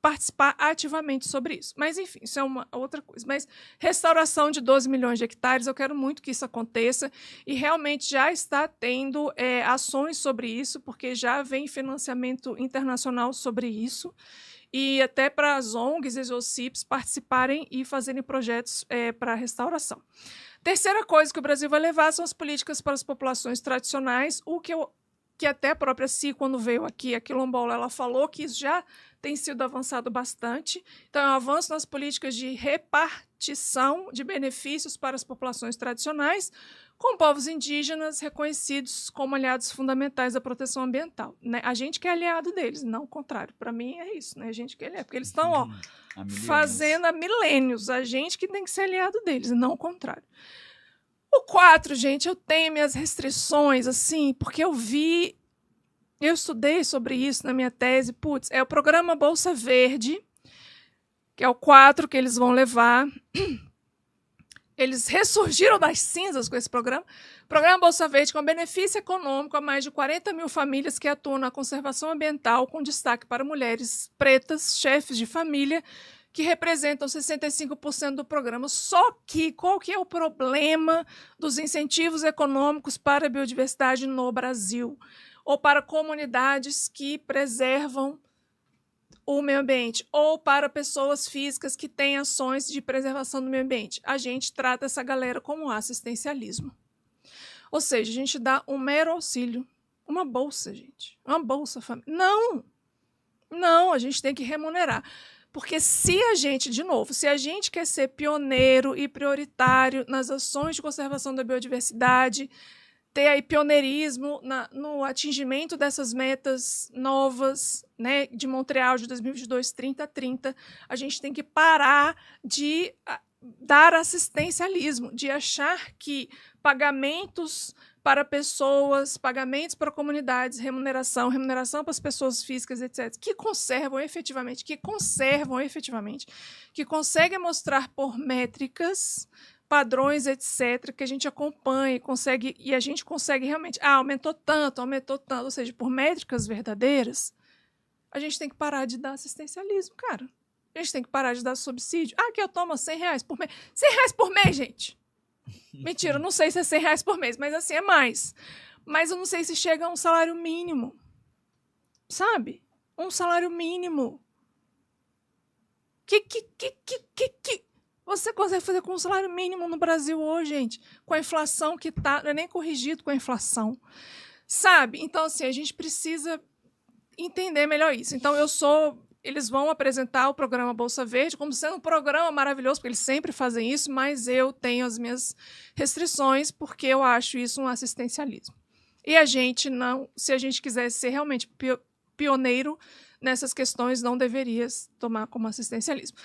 S1: participar ativamente sobre isso. Mas, enfim, isso é uma outra coisa. Mas restauração de 12 milhões de hectares, eu quero muito que isso aconteça e realmente já está tendo ações sobre isso, porque já vem financiamento internacional sobre isso e até para as ONGs e os OCIPs participarem e fazerem projetos para restauração. Terceira coisa que o Brasil vai levar são as políticas para as populações tradicionais, que até a própria Si, quando veio aqui, a quilombola, ela falou que isso já tem sido avançado bastante. Então, é um avanço nas políticas de repartição de benefícios para as populações tradicionais, com povos indígenas reconhecidos como aliados fundamentais da proteção ambiental. Né? A gente que é aliado deles, não o contrário. Para mim, é isso. Né? A gente que é aliado, porque eles estão fazendo há milênios. A gente que tem que ser aliado deles, não o contrário. O 4, gente, eu tenho minhas restrições, assim, porque eu estudei sobre isso na minha tese, é o programa Bolsa Verde, que é o 4 que eles vão levar. Eles ressurgiram das cinzas com esse programa. O programa Bolsa Verde, com benefício econômico a mais de 40 mil famílias que atuam na conservação ambiental, com destaque para mulheres pretas, chefes de família, que representam 65% do programa. Só que qual que é o problema dos incentivos econômicos para a biodiversidade no Brasil? Ou para comunidades que preservam o meio ambiente, ou para pessoas físicas que têm ações de preservação do meio ambiente. A gente trata essa galera como assistencialismo. Ou seja, a gente dá um mero auxílio, uma bolsa, gente, uma bolsa família. Não, a gente tem que remunerar. Porque se a gente quer ser pioneiro e prioritário nas ações de conservação da biodiversidade, ter aí pioneirismo no atingimento dessas metas novas, né, de Montreal de 2022, 30-30, a gente tem que parar de dar assistencialismo, de achar que pagamentos para pessoas, pagamentos para comunidades, remuneração para as pessoas físicas, etc., que conseguem mostrar por métricas, padrões, etc., que a gente acompanha e a gente consegue realmente, aumentou tanto, ou seja, por métricas verdadeiras, a gente tem que parar de dar assistencialismo, cara. A gente tem que parar de dar subsídio. Que eu tomo R$100 por mês. R$100 por mês, gente! Mentira, não sei se é R$100 por mês, mas assim, é mais. Mas eu não sei se chega a um salário mínimo. Sabe? Um salário mínimo. Que você consegue fazer com um salário mínimo no Brasil hoje, gente? Com a inflação que tá, não é nem corrigido com a inflação. Sabe? Então, assim, a gente precisa entender melhor isso. Então, eles vão apresentar o programa Bolsa Verde como sendo um programa maravilhoso, porque eles sempre fazem isso, mas eu tenho as minhas restrições, porque eu acho isso um assistencialismo. E se a gente quisesse ser realmente pioneiro nessas questões, não deveria tomar como assistencialismo.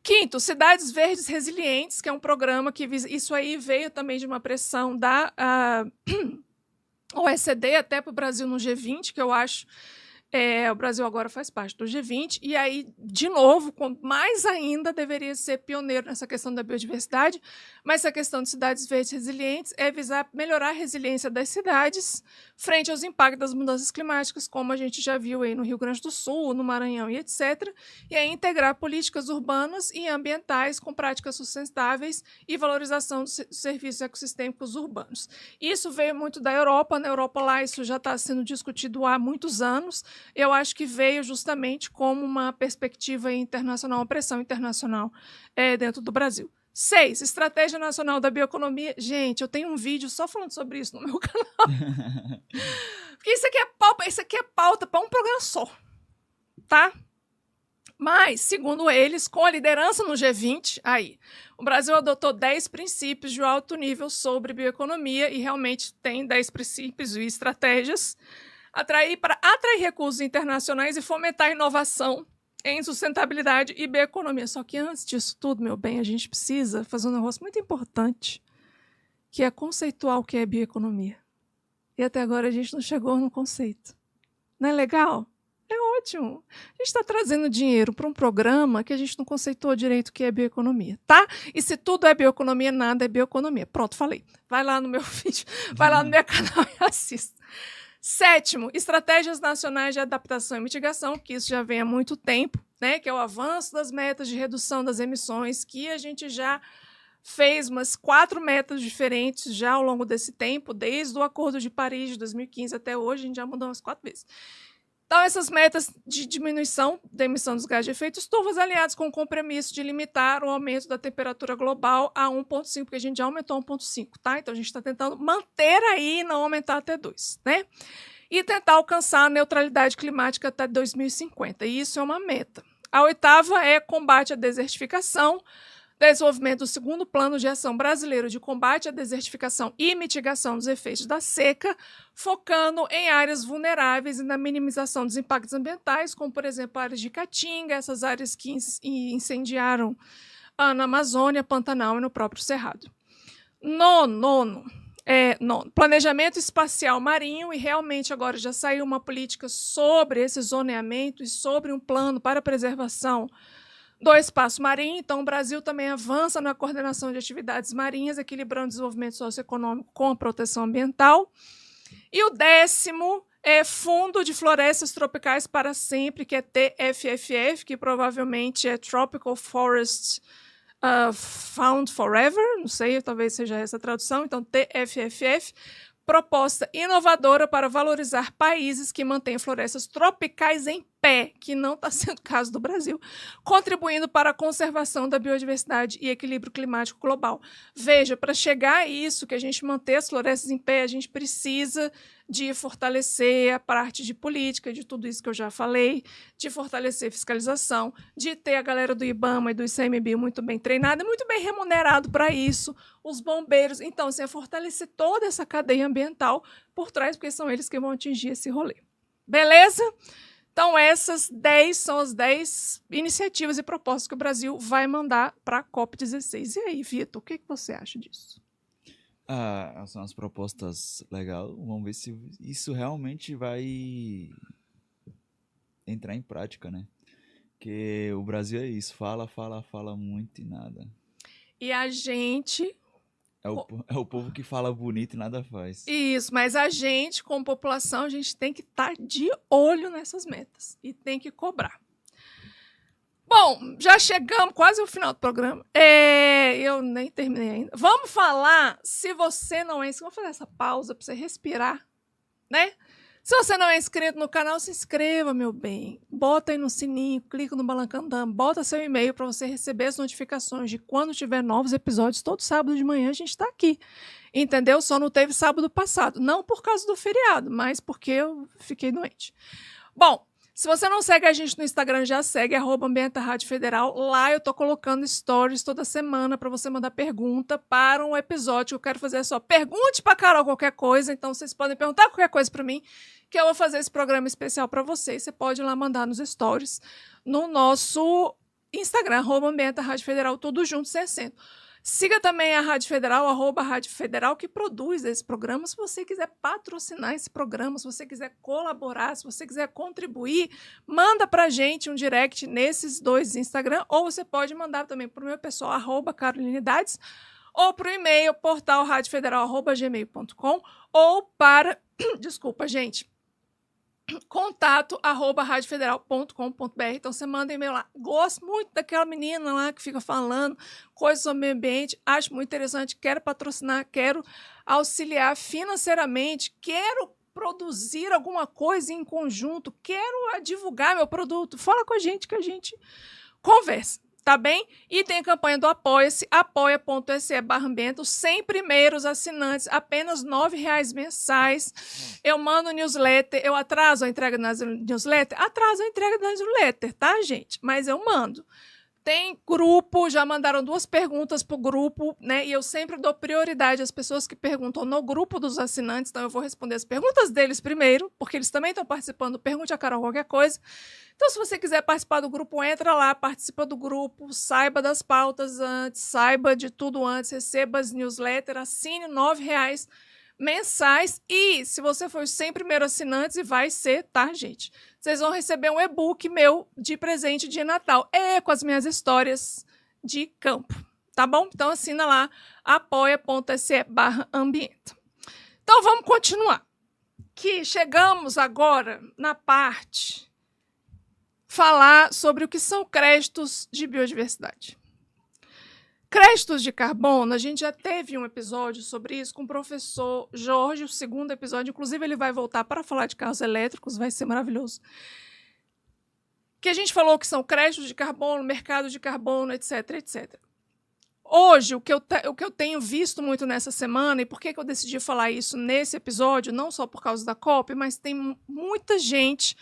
S1: 5, Cidades Verdes Resilientes, que é um programa que isso aí veio também de uma pressão da OECD até para o Brasil no G20, que eu acho o Brasil agora faz parte do G20, e aí, de novo, mais ainda deveria ser pioneiro nessa questão da biodiversidade, mas essa questão de cidades verdes resilientes é visar melhorar a resiliência das cidades frente aos impactos das mudanças climáticas, como a gente já viu aí no Rio Grande do Sul, no Maranhão e etc., e aí integrar políticas urbanas e ambientais com práticas sustentáveis e valorização dos serviços ecossistêmicos urbanos. Isso veio muito da Europa. Na Europa, lá, isso já está sendo discutido há muitos anos. Eu acho que veio justamente como uma perspectiva internacional, uma pressão internacional dentro do Brasil. 6, Estratégia Nacional da Bioeconomia. Gente, eu tenho um vídeo só falando sobre isso no meu canal. Porque isso aqui é pauta para um programa só, tá? Mas, segundo eles, com a liderança no G20, o Brasil adotou 10 princípios de alto nível sobre bioeconomia e realmente tem 10 princípios e estratégias para atrair recursos internacionais e fomentar a inovação em sustentabilidade e bioeconomia. Só que antes disso tudo, meu bem, a gente precisa fazer um negócio muito importante, que é conceituar o que é bioeconomia. E até agora a gente não chegou no conceito. Não é legal? É ótimo. A gente está trazendo dinheiro para um programa que a gente não conceitou direito o que é bioeconomia, tá? E se tudo é bioeconomia, nada é bioeconomia. Pronto, falei. Vai lá no meu vídeo, vai lá no meu canal e assista. 7º, estratégias nacionais de adaptação e mitigação, que isso já vem há muito tempo, né? Que é o avanço das metas de redução das emissões, que a gente já fez umas 4 metas diferentes já ao longo desse tempo, desde o Acordo de Paris de 2015 até hoje, a gente já mudou umas 4 vezes. Então, essas metas de diminuição da emissão dos gases de efeito estufa aliadas com o compromisso de limitar o aumento da temperatura global a 1,5, porque a gente já aumentou a 1,5, tá? Então, a gente está tentando manter aí e não aumentar até 2, né? E tentar alcançar a neutralidade climática até 2050. E isso é uma meta. A 8ª é combate à desertificação, desenvolvimento do 2º Plano de Ação Brasileiro de Combate à Desertificação e Mitigação dos Efeitos da Seca, focando em áreas vulneráveis e na minimização dos impactos ambientais, como, por exemplo, áreas de Caatinga, essas áreas que incendiaram na Amazônia, Pantanal e no próprio Cerrado. Nono, planejamento espacial marinho, e realmente agora já saiu uma política sobre esse zoneamento e sobre um plano para a preservação do espaço marinho. Então, o Brasil também avança na coordenação de atividades marinhas, equilibrando o desenvolvimento socioeconômico com a proteção ambiental. E o 10º é Fundo de Florestas Tropicais para Sempre, que é TFFF, que provavelmente é Tropical Forest Found Forever, não sei, talvez seja essa a tradução. Então, TFFF, proposta inovadora para valorizar países que mantêm florestas tropicais em pé, que não está sendo o caso do Brasil, contribuindo para a conservação da biodiversidade e equilíbrio climático global. Veja, para chegar a isso, que a gente manter as florestas em pé, a gente precisa de fortalecer a parte de política, de tudo isso que eu já falei, de fortalecer fiscalização, de ter a galera do IBAMA e do ICMBio muito bem treinada, muito bem remunerado para isso, os bombeiros. Então, assim, é fortalecer toda essa cadeia ambiental por trás, porque são eles que vão atingir esse rolê. Beleza? Então, essas 10 são as 10 iniciativas e propostas que o Brasil vai mandar para a COP16. E aí, Vitor, o que você acha disso?
S2: São as propostas legais. Vamos ver se isso realmente vai entrar em prática, né? Porque o Brasil é isso, fala muito e nada.
S1: E a gente...
S2: É o povo que fala bonito e nada faz.
S1: Isso, mas a gente, como população, a gente tem que estar de olho nessas metas e tem que cobrar. Bom, já chegamos quase ao final do programa. Eu nem terminei ainda. Vamos falar, se você não é inscrito, vamos fazer essa pausa para você respirar, né? Se você não é inscrito no canal, se inscreva, meu bem. Bota aí no sininho, clica no Balancandam, bota seu e-mail para você receber as notificações de quando tiver novos episódios. Todo sábado de manhã a gente está aqui, entendeu? Só não teve sábado passado. Não por causa do feriado, mas porque eu fiquei doente. Bom, se você não segue a gente no Instagram, já segue, @AmbientaRádioFederal. Lá eu tô colocando stories toda semana para você mandar pergunta para um episódio que eu quero fazer só. Pergunte para Carol qualquer coisa, então vocês podem perguntar qualquer coisa para mim, que eu vou fazer esse programa especial para vocês. Você pode ir lá mandar nos stories no nosso Instagram, @AmbientaRádioFederal, tudo junto, sem acento. Siga também a Rádio Federal, @Rádio Federal, que produz esse programa. Se você quiser patrocinar esse programa, se você quiser colaborar, se você quiser contribuir, manda pra gente um direct nesses 2 Instagram, ou você pode mandar também pro meu pessoal, @carolinedades, ou pro e-mail, portalradiofederal@gmail.com, ou para, desculpa, gente, contato@radiofederal.com.br. Então, você manda e-mail lá. Gosto muito daquela menina lá que fica falando coisas sobre o meio ambiente, acho muito interessante, quero patrocinar, quero auxiliar financeiramente, quero produzir alguma coisa em conjunto, quero divulgar meu produto. Fala com a gente que a gente conversa. Tá bem? E tem a campanha do Apoia-se, apoia.se/ambienta. Os 100 primeiros assinantes, apenas R$9 mensais. Eu mando newsletter, eu atraso a entrega das newsletter? Atraso a entrega da newsletter, tá, gente? Mas eu mando. Tem grupo, já mandaram 2 perguntas para o grupo, né? E eu sempre dou prioridade às pessoas que perguntam no grupo dos assinantes, então eu vou responder as perguntas deles primeiro, porque eles também estão participando. Pergunte a Carol qualquer coisa. Então, se você quiser participar do grupo, entra lá, participa do grupo, saiba das pautas antes, saiba de tudo antes, receba as newsletters, assine R$ 9,00 mensais. E se você for os 100 primeiros assinantes, e vai ser, tá, gente? Vocês vão receber um e-book meu de presente de Natal. Com as minhas histórias de campo, tá bom? Então, assina lá, apoia.se/ambienta. Então, vamos continuar. Que chegamos agora na parte falar sobre o que são créditos de biodiversidade. Créditos de carbono, a gente já teve um episódio sobre isso com o professor Jorge, o 2º episódio, inclusive ele vai voltar para falar de carros elétricos, vai ser maravilhoso. Que a gente falou que são créditos de carbono, mercado de carbono, etc, etc. Hoje, o que eu tenho visto muito nessa semana, e por que eu decidi falar isso nesse episódio, não só por causa da COP, mas tem muita gente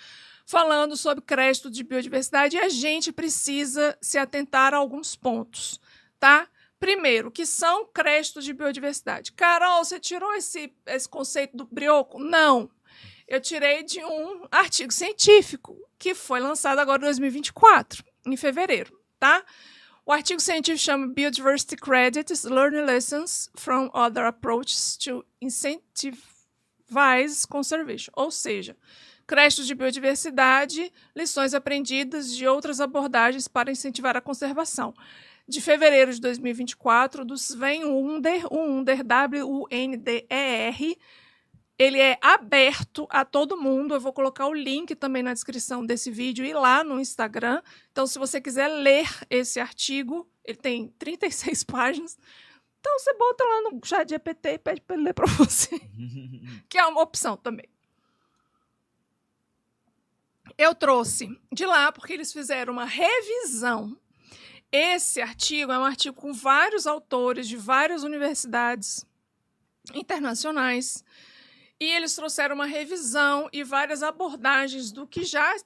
S1: falando sobre crédito de biodiversidade e a gente precisa se atentar a alguns pontos. Tá? Primeiro, que são créditos de biodiversidade. Carol, você tirou esse conceito do Brioco? Não. Eu tirei de um artigo científico que foi lançado agora em 2024, em fevereiro. Tá? O artigo científico chama Biodiversity Credits, Learning Lessons from Other Approaches to Incentivize Conservation. Ou seja, créditos de biodiversidade, lições aprendidas de outras abordagens para incentivar a conservação. De fevereiro de 2024, do Sven Wunder, W-U-N-D-E-R. Ele é aberto a todo mundo. Eu vou colocar o link também na descrição desse vídeo e lá no Instagram. Então, se você quiser ler esse artigo, ele tem 36 páginas. Então, você bota lá no ChatGPT e pede para ele ler para você, que é uma opção também. Eu trouxe de lá porque eles fizeram uma revisão. Esse artigo é um artigo com vários autores de várias universidades internacionais e eles trouxeram uma revisão e várias abordagens do que já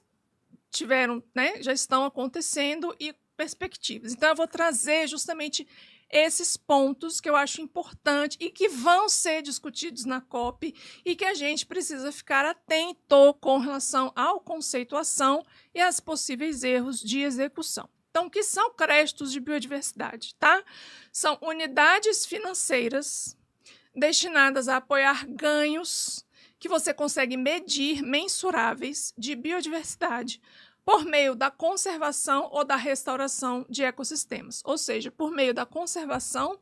S1: tiveram, né, já estão acontecendo e perspectivas. Então, eu vou trazer justamente esses pontos que eu acho importante e que vão ser discutidos na COP e que a gente precisa ficar atento com relação à conceituação e aos possíveis erros de execução. Então, o que são créditos de biodiversidade? Tá? São unidades financeiras destinadas a apoiar ganhos que você consegue medir, mensuráveis, de biodiversidade por meio da conservação ou da restauração de ecossistemas. Ou seja, por meio da conservação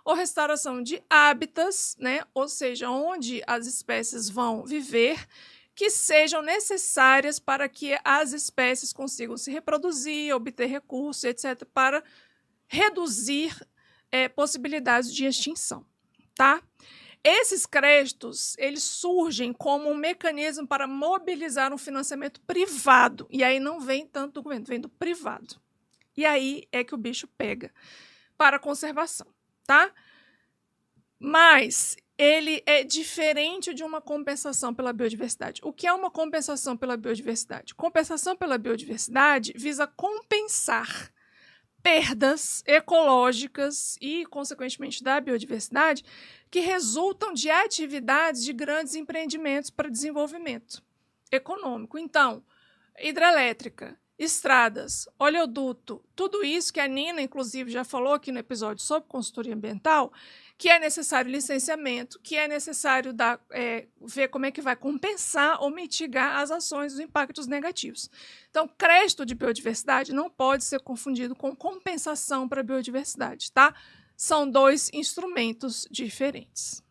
S1: ou restauração de hábitats, né? Ou seja, onde as espécies vão viver, que sejam necessárias para que as espécies consigam se reproduzir, obter recursos, etc., para reduzir possibilidades de extinção. Tá? Esses créditos, eles surgem como um mecanismo para mobilizar um financiamento privado, e aí não vem tanto do governo, vem do privado. E aí é que o bicho pega para a conservação. Tá? Mas ele é diferente de uma compensação pela biodiversidade. O que é uma compensação pela biodiversidade? Compensação pela biodiversidade visa compensar perdas ecológicas e, consequentemente, da biodiversidade que resultam de atividades de grandes empreendimentos para desenvolvimento econômico. Então, hidrelétrica, estradas, oleoduto, tudo isso que a Nina, inclusive, já falou aqui no episódio sobre consultoria ambiental, que é necessário licenciamento, que é necessário ver como é que vai compensar ou mitigar as ações dos impactos negativos. Então, crédito de biodiversidade não pode ser confundido com compensação para a biodiversidade, tá? São 2 instrumentos diferentes.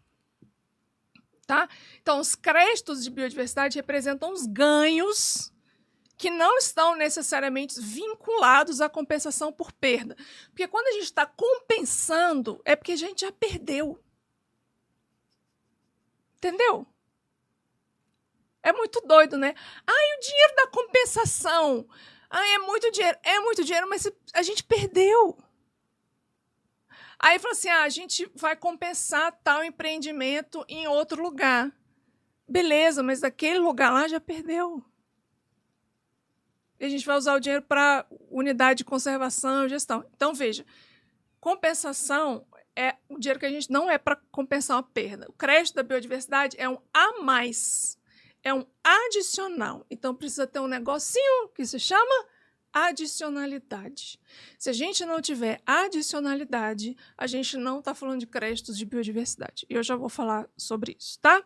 S1: Tá? Então, os créditos de biodiversidade representam os ganhos que não estão necessariamente vinculados à compensação por perda. Porque quando a gente está compensando, é porque a gente já perdeu. Entendeu? É muito doido, né? O dinheiro da compensação. É muito dinheiro. É muito dinheiro, mas a gente perdeu. Aí fala assim, a gente vai compensar tal empreendimento em outro lugar. Beleza, mas aquele lugar lá já perdeu. e a gente vai usar o dinheiro para unidade de conservação e gestão. Então, veja, compensação é o dinheiro que a gente não é para compensar uma perda. O crédito da biodiversidade é um a mais, é um adicional. Então, precisa ter um negocinho que se chama adicionalidade. Se a gente não tiver adicionalidade, a gente não está falando de créditos de biodiversidade. E eu já vou falar sobre isso, tá?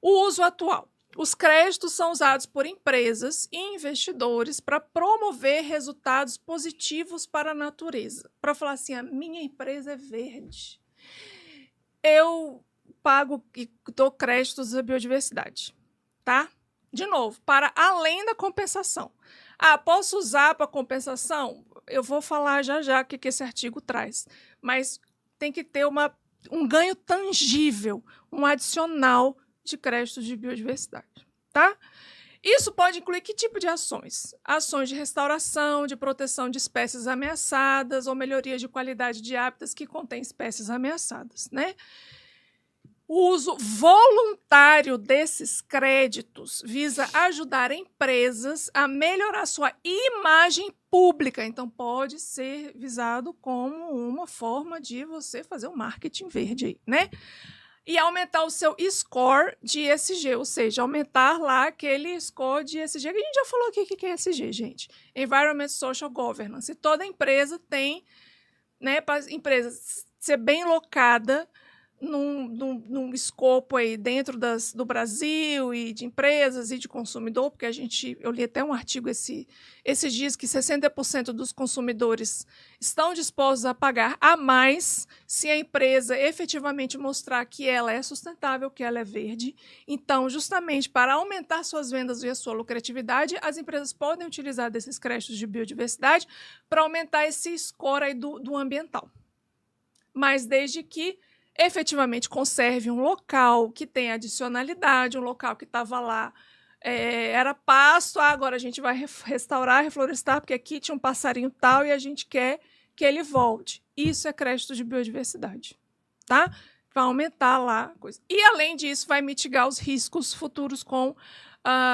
S1: O uso atual. Os créditos são usados por empresas e investidores para promover resultados positivos para a natureza. Para falar assim, a minha empresa é verde. Eu pago e dou créditos à biodiversidade, tá? De novo, para além da compensação. Posso usar para compensação? Eu vou falar já o que esse artigo traz. Mas tem que ter um ganho tangível, um adicional de créditos de biodiversidade, tá? Isso pode incluir que tipo de ações? Ações de restauração, de proteção de espécies ameaçadas ou melhoria de qualidade de hábitats que contém espécies ameaçadas, né? O uso voluntário desses créditos visa ajudar empresas a melhorar sua imagem pública. Então, pode ser visado como uma forma de você fazer um marketing verde aí, né? E aumentar o seu score de ESG, ou seja, aumentar lá aquele score de ESG, que a gente já falou aqui o que é ESG, gente. Environment Social Governance. E toda empresa tem, né, para a empresa ser bem locada num escopo aí dentro do Brasil e de empresas e de consumidor, porque eu li até um artigo esses dias que 60% dos consumidores estão dispostos a pagar a mais se a empresa efetivamente mostrar que ela é sustentável, que ela é verde. Então, justamente para aumentar suas vendas e a sua lucratividade, as empresas podem utilizar desses créditos de biodiversidade para aumentar esse score aí do ambiental. Mas desde que efetivamente conserve um local que tem adicionalidade, um local que estava lá, era pasto, agora a gente vai restaurar, reflorestar, porque aqui tinha um passarinho tal e a gente quer que ele volte. Isso é crédito de biodiversidade, tá? Vai aumentar lá a coisa. E, além disso, vai mitigar os riscos futuros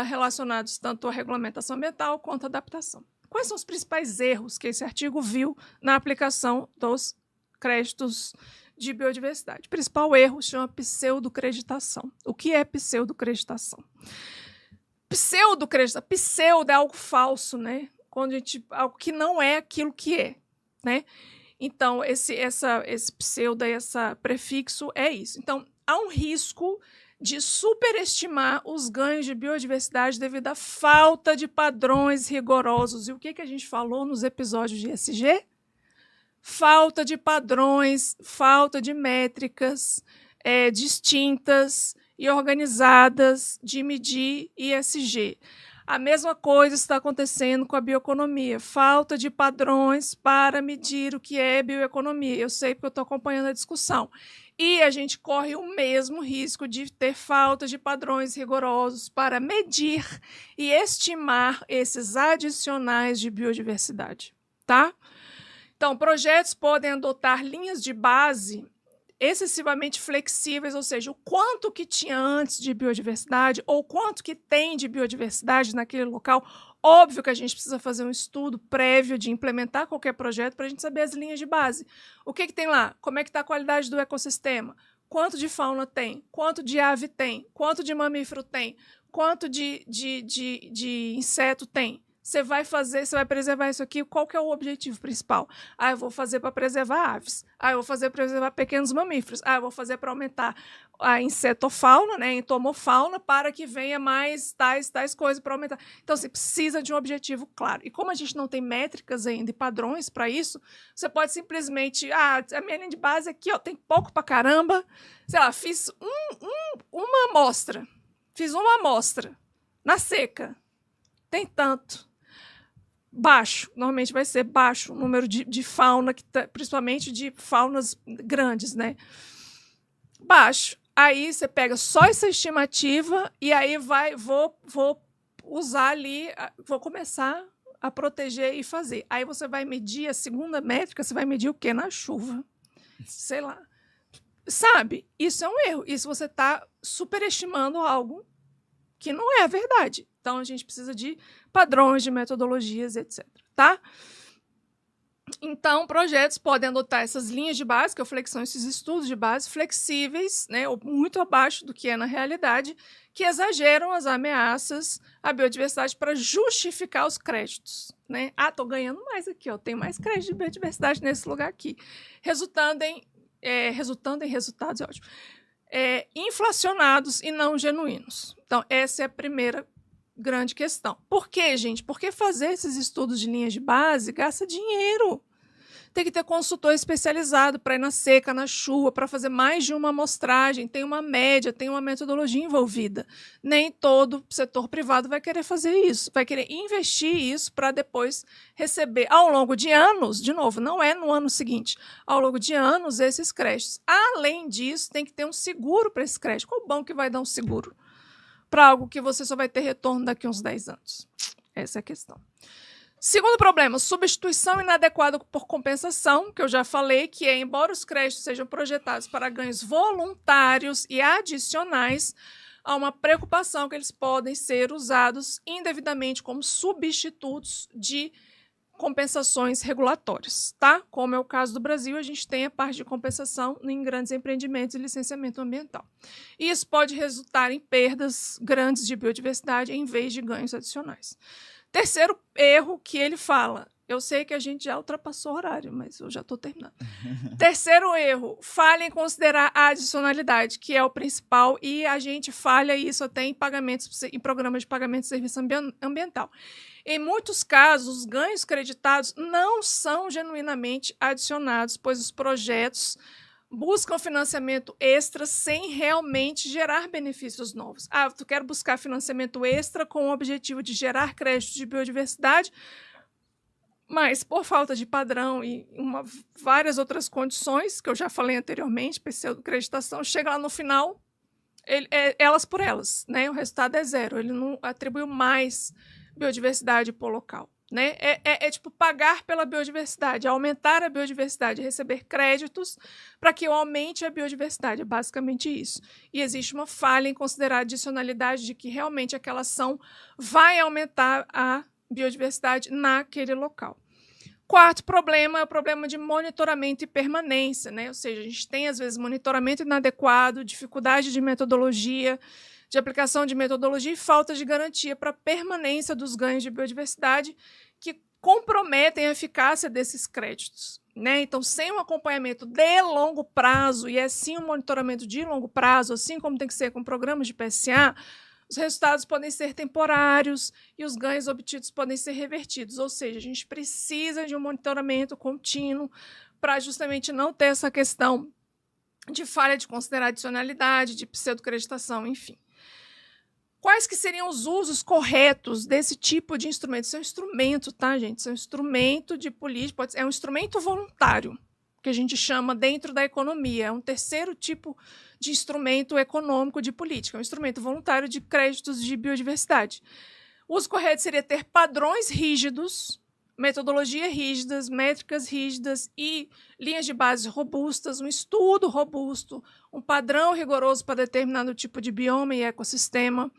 S1: relacionados tanto à regulamentação ambiental quanto à adaptação. Quais são os principais erros que esse artigo viu na aplicação dos créditos de biodiversidade? O principal erro se chama pseudocreditação. O que é pseudocreditação? Pseudo é algo falso, né? Algo que não é aquilo que é, né? Então, esse pseudo, esse prefixo é isso. Então, há um risco de superestimar os ganhos de biodiversidade devido à falta de padrões rigorosos. E o que a gente falou nos episódios de ESG? Falta de padrões, falta de métricas distintas e organizadas de medir ESG. A mesma coisa está acontecendo com a bioeconomia. Falta de padrões para medir o que é bioeconomia. Eu sei porque eu estou acompanhando a discussão. E a gente corre o mesmo risco de ter falta de padrões rigorosos para medir e estimar esses adicionais de biodiversidade, tá? Então, projetos podem adotar linhas de base excessivamente flexíveis, ou seja, o quanto que tinha antes de biodiversidade ou quanto que tem de biodiversidade naquele local. Óbvio que a gente precisa fazer um estudo prévio de implementar qualquer projeto para a gente saber as linhas de base. O que tem lá? Como é que está a qualidade do ecossistema? Quanto de fauna tem? Quanto de ave tem? Quanto de mamífero tem? Quanto de inseto tem? Você vai preservar isso aqui, qual que é o objetivo principal? Eu vou fazer para preservar aves. Eu vou fazer para preservar pequenos mamíferos. Eu vou fazer para aumentar a insetofauna, né, a entomofauna, para que venha mais tais coisas para aumentar. Então, você precisa de um objetivo claro. E como a gente não tem métricas ainda e padrões para isso, você pode simplesmente, a minha linha de base aqui, tem pouco para caramba. Sei lá, fiz uma amostra. Na seca. Tem tanto. Baixo, normalmente vai ser baixo o número de fauna, principalmente de faunas grandes, né? Baixo. Aí você pega só essa estimativa e aí vou usar ali, vou começar a proteger e fazer. Aí você vai medir a segunda métrica, você vai medir o quê? Na chuva. Sei lá. Sabe? Isso é um erro. Isso você está superestimando algo que não é a verdade. Então, a gente precisa de padrões, de metodologias, etc. Tá? Então, projetos podem adotar essas linhas de base, que eu falei que são esses estudos de base flexíveis, né, ou muito abaixo do que é na realidade, que exageram as ameaças à biodiversidade para justificar os créditos. Né? Ah, estou ganhando mais aqui, ó, tem mais crédito de biodiversidade nesse lugar aqui. Resultando em resultados, é ótimo, inflacionados e não genuínos. Então, essa é a primeira grande questão. Por quê, gente? Porque fazer esses estudos de linhas de base gasta dinheiro. Tem que ter consultor especializado para ir na seca, na chuva, para fazer mais de uma amostragem, tem uma média, tem uma metodologia envolvida. Nem todo setor privado vai querer fazer isso, vai querer investir isso para depois receber, ao longo de anos, de novo, não é no ano seguinte, ao longo de anos, esses créditos. Além disso, tem que ter um seguro para esse crédito. Qual banco que vai dar um seguro para algo que você só vai ter retorno daqui a uns 10 anos? Essa é a questão. Segundo problema, substituição inadequada por compensação, que eu já falei, que é, embora os créditos sejam projetados para ganhos voluntários e adicionais, há uma preocupação que eles podem ser usados indevidamente como substitutos de compensações regulatórias, tá? Como é o caso do Brasil, a gente tem a parte de compensação em grandes empreendimentos e licenciamento ambiental. E isso pode resultar em perdas grandes de biodiversidade em vez de ganhos adicionais. Terceiro erro que ele fala, eu sei que a gente já ultrapassou o horário, mas eu já estou terminando. Terceiro erro, falha em considerar a adicionalidade, que é o principal, e a gente falha isso até em programas de pagamento de serviço ambiental. Em muitos casos, os ganhos creditados não são genuinamente adicionados, pois os projetos buscam financiamento extra sem realmente gerar benefícios novos. Ah, tu quer buscar financiamento extra com o objetivo de gerar créditos de biodiversidade, mas por falta de padrão e várias outras condições, que eu já falei anteriormente, pseudo-acreditação, chega lá no final, elas por elas, né? O resultado é zero, ele não atribuiu mais biodiversidade por local. Né? É tipo pagar pela biodiversidade, aumentar a biodiversidade, receber créditos para que eu aumente a biodiversidade, é basicamente isso. E existe uma falha em considerar a adicionalidade de que realmente aquela ação vai aumentar a biodiversidade naquele local. Quarto problema é o problema de monitoramento e permanência, né? Ou seja, a gente tem, às vezes, monitoramento inadequado, dificuldade de metodologia, de aplicação de metodologia e falta de garantia para a permanência dos ganhos de biodiversidade que comprometem a eficácia desses créditos. Né? Então, sem um acompanhamento de longo prazo, e sim um monitoramento de longo prazo, assim como tem que ser com programas de PSA, os resultados podem ser temporários e os ganhos obtidos podem ser revertidos. Ou seja, a gente precisa de um monitoramento contínuo para justamente não ter essa questão de falha de considerar adicionalidade, de pseudocreditação, enfim. Quais que seriam os usos corretos desse tipo de instrumento? Isso é um instrumento, tá, gente? Isso é um instrumento de política, é um instrumento voluntário, que a gente chama dentro da economia. É um terceiro tipo de instrumento econômico de política, é um instrumento voluntário de créditos de biodiversidade. O uso correto seria ter padrões rígidos, metodologias rígidas, métricas rígidas e linhas de base robustas, um estudo robusto, um padrão rigoroso para determinado tipo de bioma e ecossistema,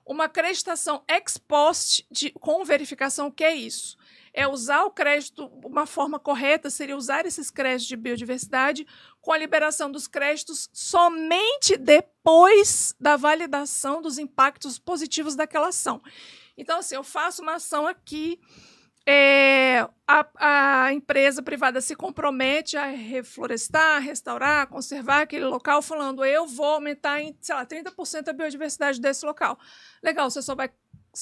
S1: uma acreditação ex post com verificação. O que é isso? É usar o crédito, uma forma correta seria usar esses créditos de biodiversidade com a liberação dos créditos somente depois da validação dos impactos positivos daquela ação. Então, assim, eu faço uma ação aqui, a empresa privada se compromete a reflorestar, restaurar, conservar aquele local, falando, eu vou aumentar em, sei lá, 30% a biodiversidade desse local. Legal, você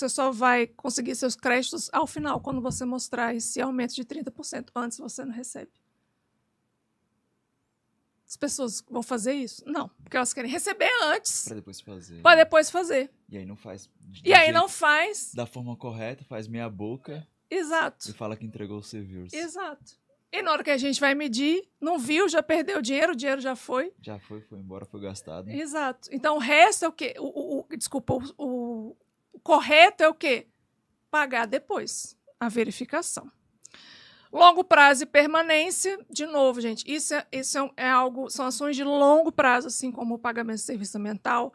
S1: só vai conseguir seus créditos ao final, quando você mostrar esse aumento de 30%. Antes você não recebe. As pessoas vão fazer isso? Não, porque elas querem receber antes.
S2: Para depois fazer.
S1: Para depois fazer.
S2: E aí não faz.
S1: E aí não faz.
S2: Da forma correta, faz meia boca.
S1: Exato.
S2: E fala que entregou os serviços.
S1: Exato. E na hora que a gente vai medir, não viu, já perdeu o dinheiro já foi.
S2: Já foi embora, foi gastado.
S1: Exato. Então o resto é o quê? Desculpa, o correto é o quê? Pagar depois a verificação. Longo prazo e permanência, de novo, gente, isso é algo, são ações de longo prazo, assim como o pagamento de serviço ambiental.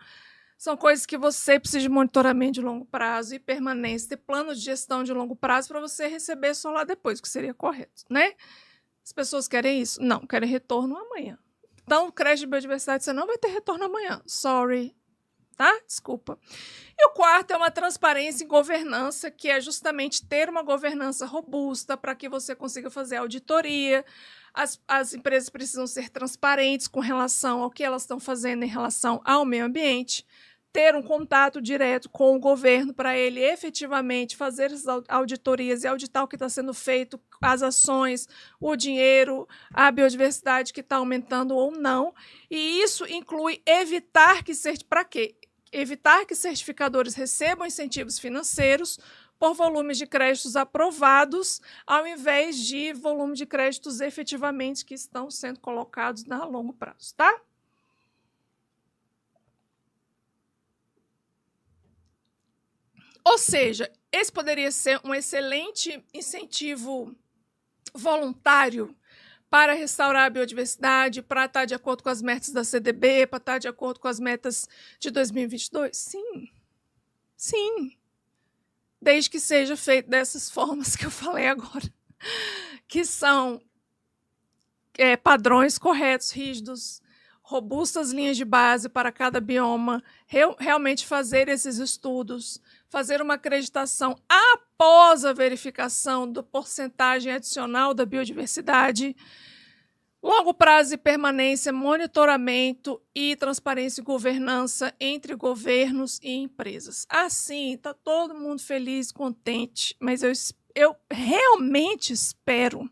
S1: São coisas que você precisa de monitoramento de longo prazo e permanência, ter plano de gestão de longo prazo para você receber só lá depois, que seria correto, né? As pessoas querem isso? Não, querem retorno amanhã. Então, crédito de biodiversidade, você não vai ter retorno amanhã. Sorry. Tá? Desculpa. E o quarto é uma transparência em governança, que é justamente ter uma governança robusta para que você consiga fazer auditoria. As empresas precisam ser transparentes com relação ao que elas estão fazendo em relação ao meio ambiente, ter um contato direto com o governo para ele efetivamente fazer as auditorias e auditar o que está sendo feito, as ações, o dinheiro, a biodiversidade que está aumentando ou não. E isso inclui evitar que... Para quê? Evitar que certificadores recebam incentivos financeiros por volumes de créditos aprovados, ao invés de volume de créditos efetivamente que estão sendo colocados a longo prazo, tá? Ou seja, esse poderia ser um excelente incentivo voluntário para restaurar a biodiversidade, para estar de acordo com as metas da CDB, para estar de acordo com as metas de 2022? Sim. Sim. Desde que seja feito dessas formas que eu falei agora, que são padrões corretos, rígidos, robustas linhas de base para cada bioma, realmente fazer esses estudos, fazer uma acreditação após a verificação da porcentagem adicional da biodiversidade, longo prazo e permanência, monitoramento e transparência e governança entre governos e empresas. Assim, está todo mundo feliz, contente, mas eu realmente espero...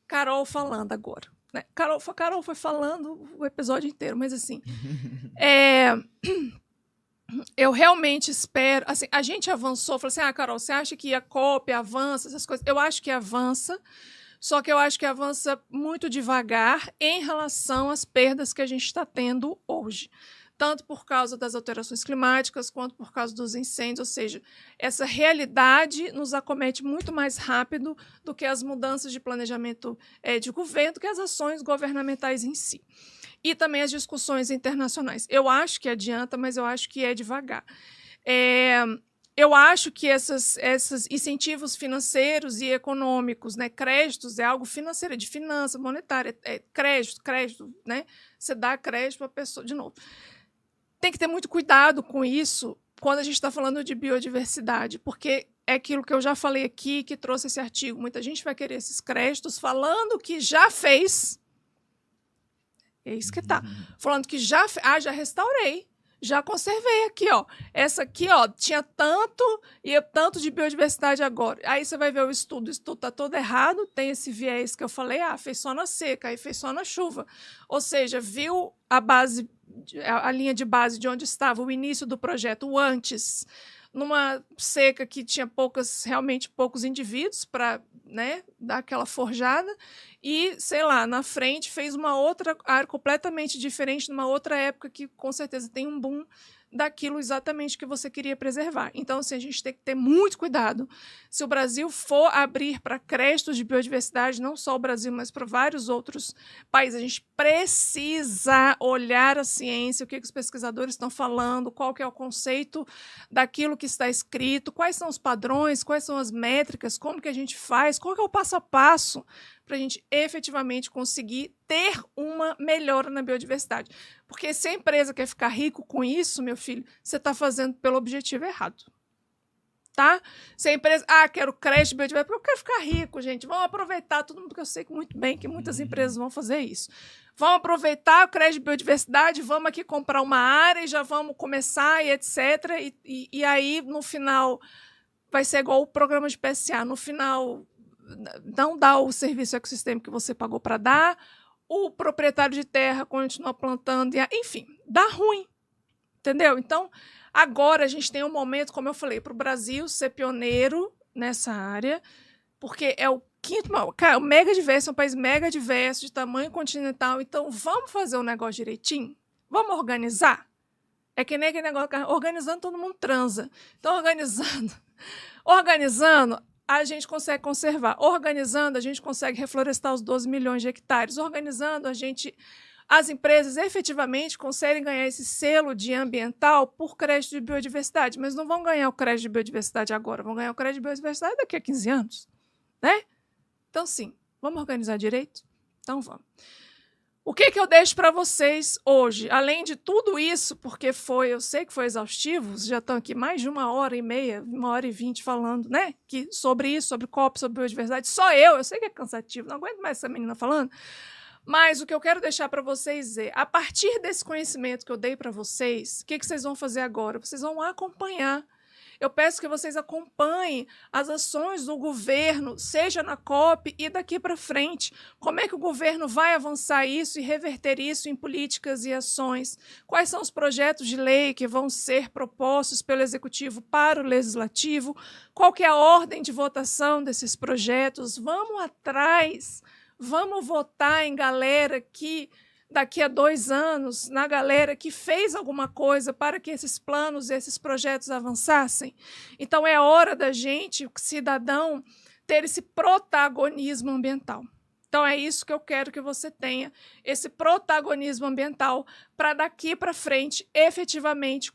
S1: Carol falando agora. Né? Carol foi falando o episódio inteiro, mas assim... eu realmente espero... Assim, a gente avançou, falou assim, Carol, você acha que a COP avança, essas coisas? Eu acho que avança, só que eu acho que avança muito devagar em relação às perdas que a gente está tendo hoje. Tanto por causa das alterações climáticas, quanto por causa dos incêndios, ou seja, essa realidade nos acomete muito mais rápido do que as mudanças de planejamento de governo, do que as ações governamentais em si. E também as discussões internacionais. Eu acho que adianta, mas eu acho que é devagar. Eu acho que esses incentivos financeiros e econômicos, né, créditos é algo financeiro, de finança monetária, crédito, né? Você dá crédito para a pessoa, de novo. Tem que ter muito cuidado com isso quando a gente está falando de biodiversidade, porque é aquilo que eu já falei aqui, que trouxe esse artigo. Muita gente vai querer esses créditos falando que já fez. É isso que está. Falando que já restaurei. Já conservei aqui, ó. Essa aqui, ó, tinha tanto e tanto de biodiversidade agora. Aí você vai ver o estudo está todo errado, tem esse viés que eu falei, fez só na seca, aí fez só na chuva. Ou seja, viu a linha de base de onde estava o início do projeto, o antes, numa seca que tinha realmente poucos indivíduos para, né, dar aquela forjada, e, sei lá, na frente fez uma outra área completamente diferente, numa outra época que com certeza tem um boom daquilo exatamente que você queria preservar. Então, assim, a gente tem que ter muito cuidado. Se o Brasil for abrir para créditos de biodiversidade, não só o Brasil, mas para vários outros países, a gente precisa olhar a ciência, o que os pesquisadores estão falando, qual que é o conceito daquilo que está escrito, quais são os padrões, quais são as métricas, como que a gente faz, qual que é o passo a passo para a gente efetivamente conseguir ter uma melhora na biodiversidade. Porque se a empresa quer ficar rico com isso, meu filho, você está fazendo pelo objetivo errado. Tá? Se a empresa, quero crédito de biodiversidade, porque eu quero ficar rico, gente. Vamos aproveitar todo mundo, porque eu sei muito bem que muitas empresas vão fazer isso. Vamos aproveitar o crédito de biodiversidade, vamos aqui comprar uma área e já vamos começar e etc. E aí, no final, vai ser igual o programa de PSA. No final, não dá o serviço ecossistêmico que você pagou para dar, o proprietário de terra continua plantando, enfim, dá ruim, entendeu? Então, agora a gente tem um momento, como eu falei, para o Brasil ser pioneiro nessa área, porque é o quinto maior. Cara, o mega diverso, é um país mega diverso, de tamanho continental, então vamos fazer o negócio direitinho? Vamos organizar? É que nem aquele negócio, organizando todo mundo transa. Então, organizando, a gente consegue conservar. Organizando, a gente consegue reflorestar os 12 milhões de hectares. Organizando, a gente as empresas efetivamente conseguem ganhar esse selo de ambiental por crédito de biodiversidade, mas não vão ganhar o crédito de biodiversidade agora, vão ganhar o crédito de biodiversidade daqui a 15 anos, né? Então, sim, vamos organizar direito? Então, vamos. O que eu deixo para vocês hoje? Além de tudo isso, porque eu sei que foi exaustivo, já estão aqui mais de 1h30, 1h20 falando, né? Sobre isso, sobre COP, sobre biodiversidade. Só eu sei que é cansativo, não aguento mais essa menina falando. Mas o que eu quero deixar para vocês é, a partir desse conhecimento que eu dei para vocês, o que vocês vão fazer agora? Vocês vão acompanhar. Eu peço que vocês acompanhem as ações do governo, seja na COP e daqui para frente. Como é que o governo vai avançar isso e reverter isso em políticas e ações? Quais são os projetos de lei que vão ser propostos pelo Executivo para o Legislativo? Qual que é a ordem de votação desses projetos? Vamos atrás, vamos votar em galera que daqui a 2 anos, na galera que fez alguma coisa para que esses planos, esses projetos avançassem. Então, é hora da gente, cidadão, ter esse protagonismo ambiental. Então, é isso que eu quero que você tenha, esse protagonismo ambiental, para daqui para frente, efetivamente,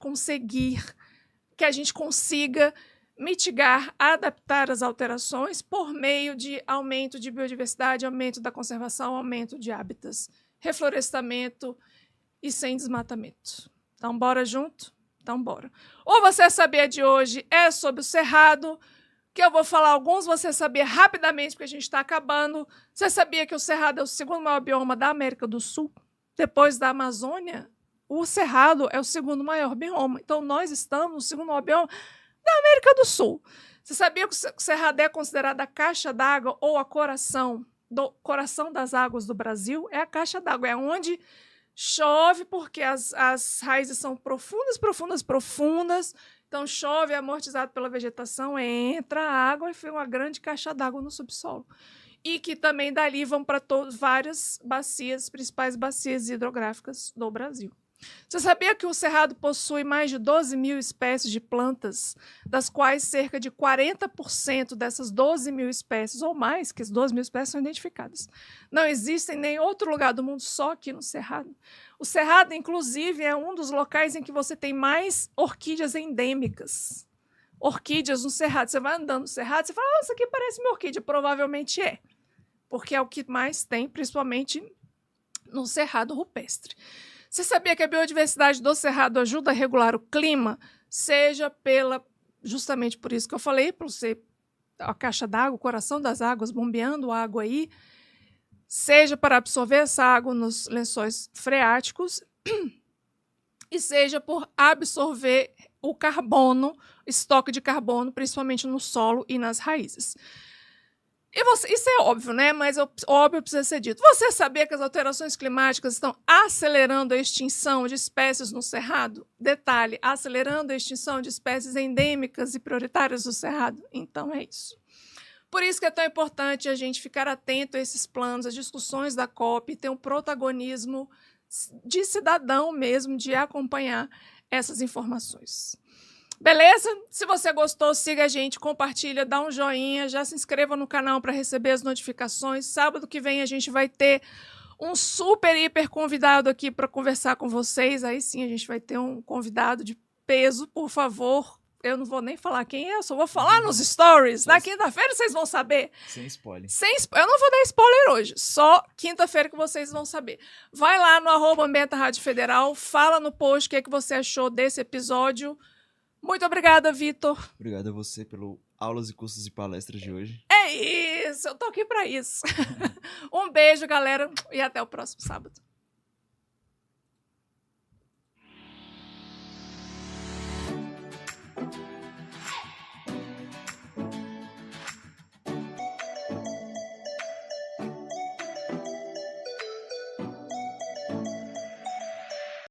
S1: que a gente consiga mitigar, adaptar as alterações por meio de aumento de biodiversidade, aumento da conservação, aumento de hábitats, reflorestamento e sem desmatamento. Então, bora junto? Então, bora. O Você Sabia de hoje é sobre o Cerrado, que eu vou falar alguns você sabia rapidamente, porque a gente está acabando. Você sabia que o Cerrado é o segundo maior bioma da América do Sul? Depois da Amazônia, o Cerrado é o segundo maior bioma. Então, nós estamos no segundo maior bioma da América do Sul. Você sabia que o Cerrado é considerado a caixa d'água ou a coração das águas do Brasil? É a caixa d'água, é onde chove, porque as raízes são profundas, profundas, profundas. Então, chove, é amortizado pela vegetação, entra a água e fica uma grande caixa d'água no subsolo. E que também dali vão para várias bacias, principais bacias hidrográficas do Brasil. Você sabia que o Cerrado possui mais de 12.000 espécies de plantas, das quais cerca de 40% dessas 12.000 espécies, ou mais, que as 12.000 espécies são identificadas, não existem em nenhum outro lugar do mundo, só aqui no Cerrado. O Cerrado, inclusive, é um dos locais em que você tem mais orquídeas endêmicas. Orquídeas no Cerrado. Você vai andando no Cerrado, você fala, isso aqui parece uma orquídea. Provavelmente é, porque é o que mais tem, principalmente no Cerrado rupestre. Você sabia que a biodiversidade do Cerrado ajuda a regular o clima? Seja justamente por isso que eu falei, por ser a caixa d'água, o coração das águas, bombeando água aí, seja para absorver essa água nos lençóis freáticos, e seja por absorver o carbono, estoque de carbono, principalmente no solo e nas raízes. Isso é óbvio, né? Mas óbvio precisa ser dito. Você sabia que as alterações climáticas estão acelerando a extinção de espécies no Cerrado? Detalhe, acelerando a extinção de espécies endêmicas e prioritárias do Cerrado? Então é isso. Por isso que é tão importante a gente ficar atento a esses planos, às discussões da COP, ter um protagonismo de cidadão mesmo, de acompanhar essas informações. Beleza? Se você gostou, siga a gente, compartilha, dá um joinha, já se inscreva no canal para receber as notificações. Sábado que vem a gente vai ter um super, hiper convidado aqui para conversar com vocês. Aí sim a gente vai ter um convidado de peso, por favor. Eu não vou nem falar quem é, eu só vou falar nos stories. Na quinta-feira vocês vão saber.
S2: Sem spoiler.
S1: Eu não vou dar spoiler hoje, só quinta-feira que vocês vão saber. Vai lá no @Ambienta Rádio Federal, fala no post o que você achou desse episódio. Muito obrigada, Vitor.
S2: Obrigado a você pelo aulas e cursos e palestras de hoje.
S1: É isso, eu tô aqui para isso. Um beijo, galera, e até o próximo sábado.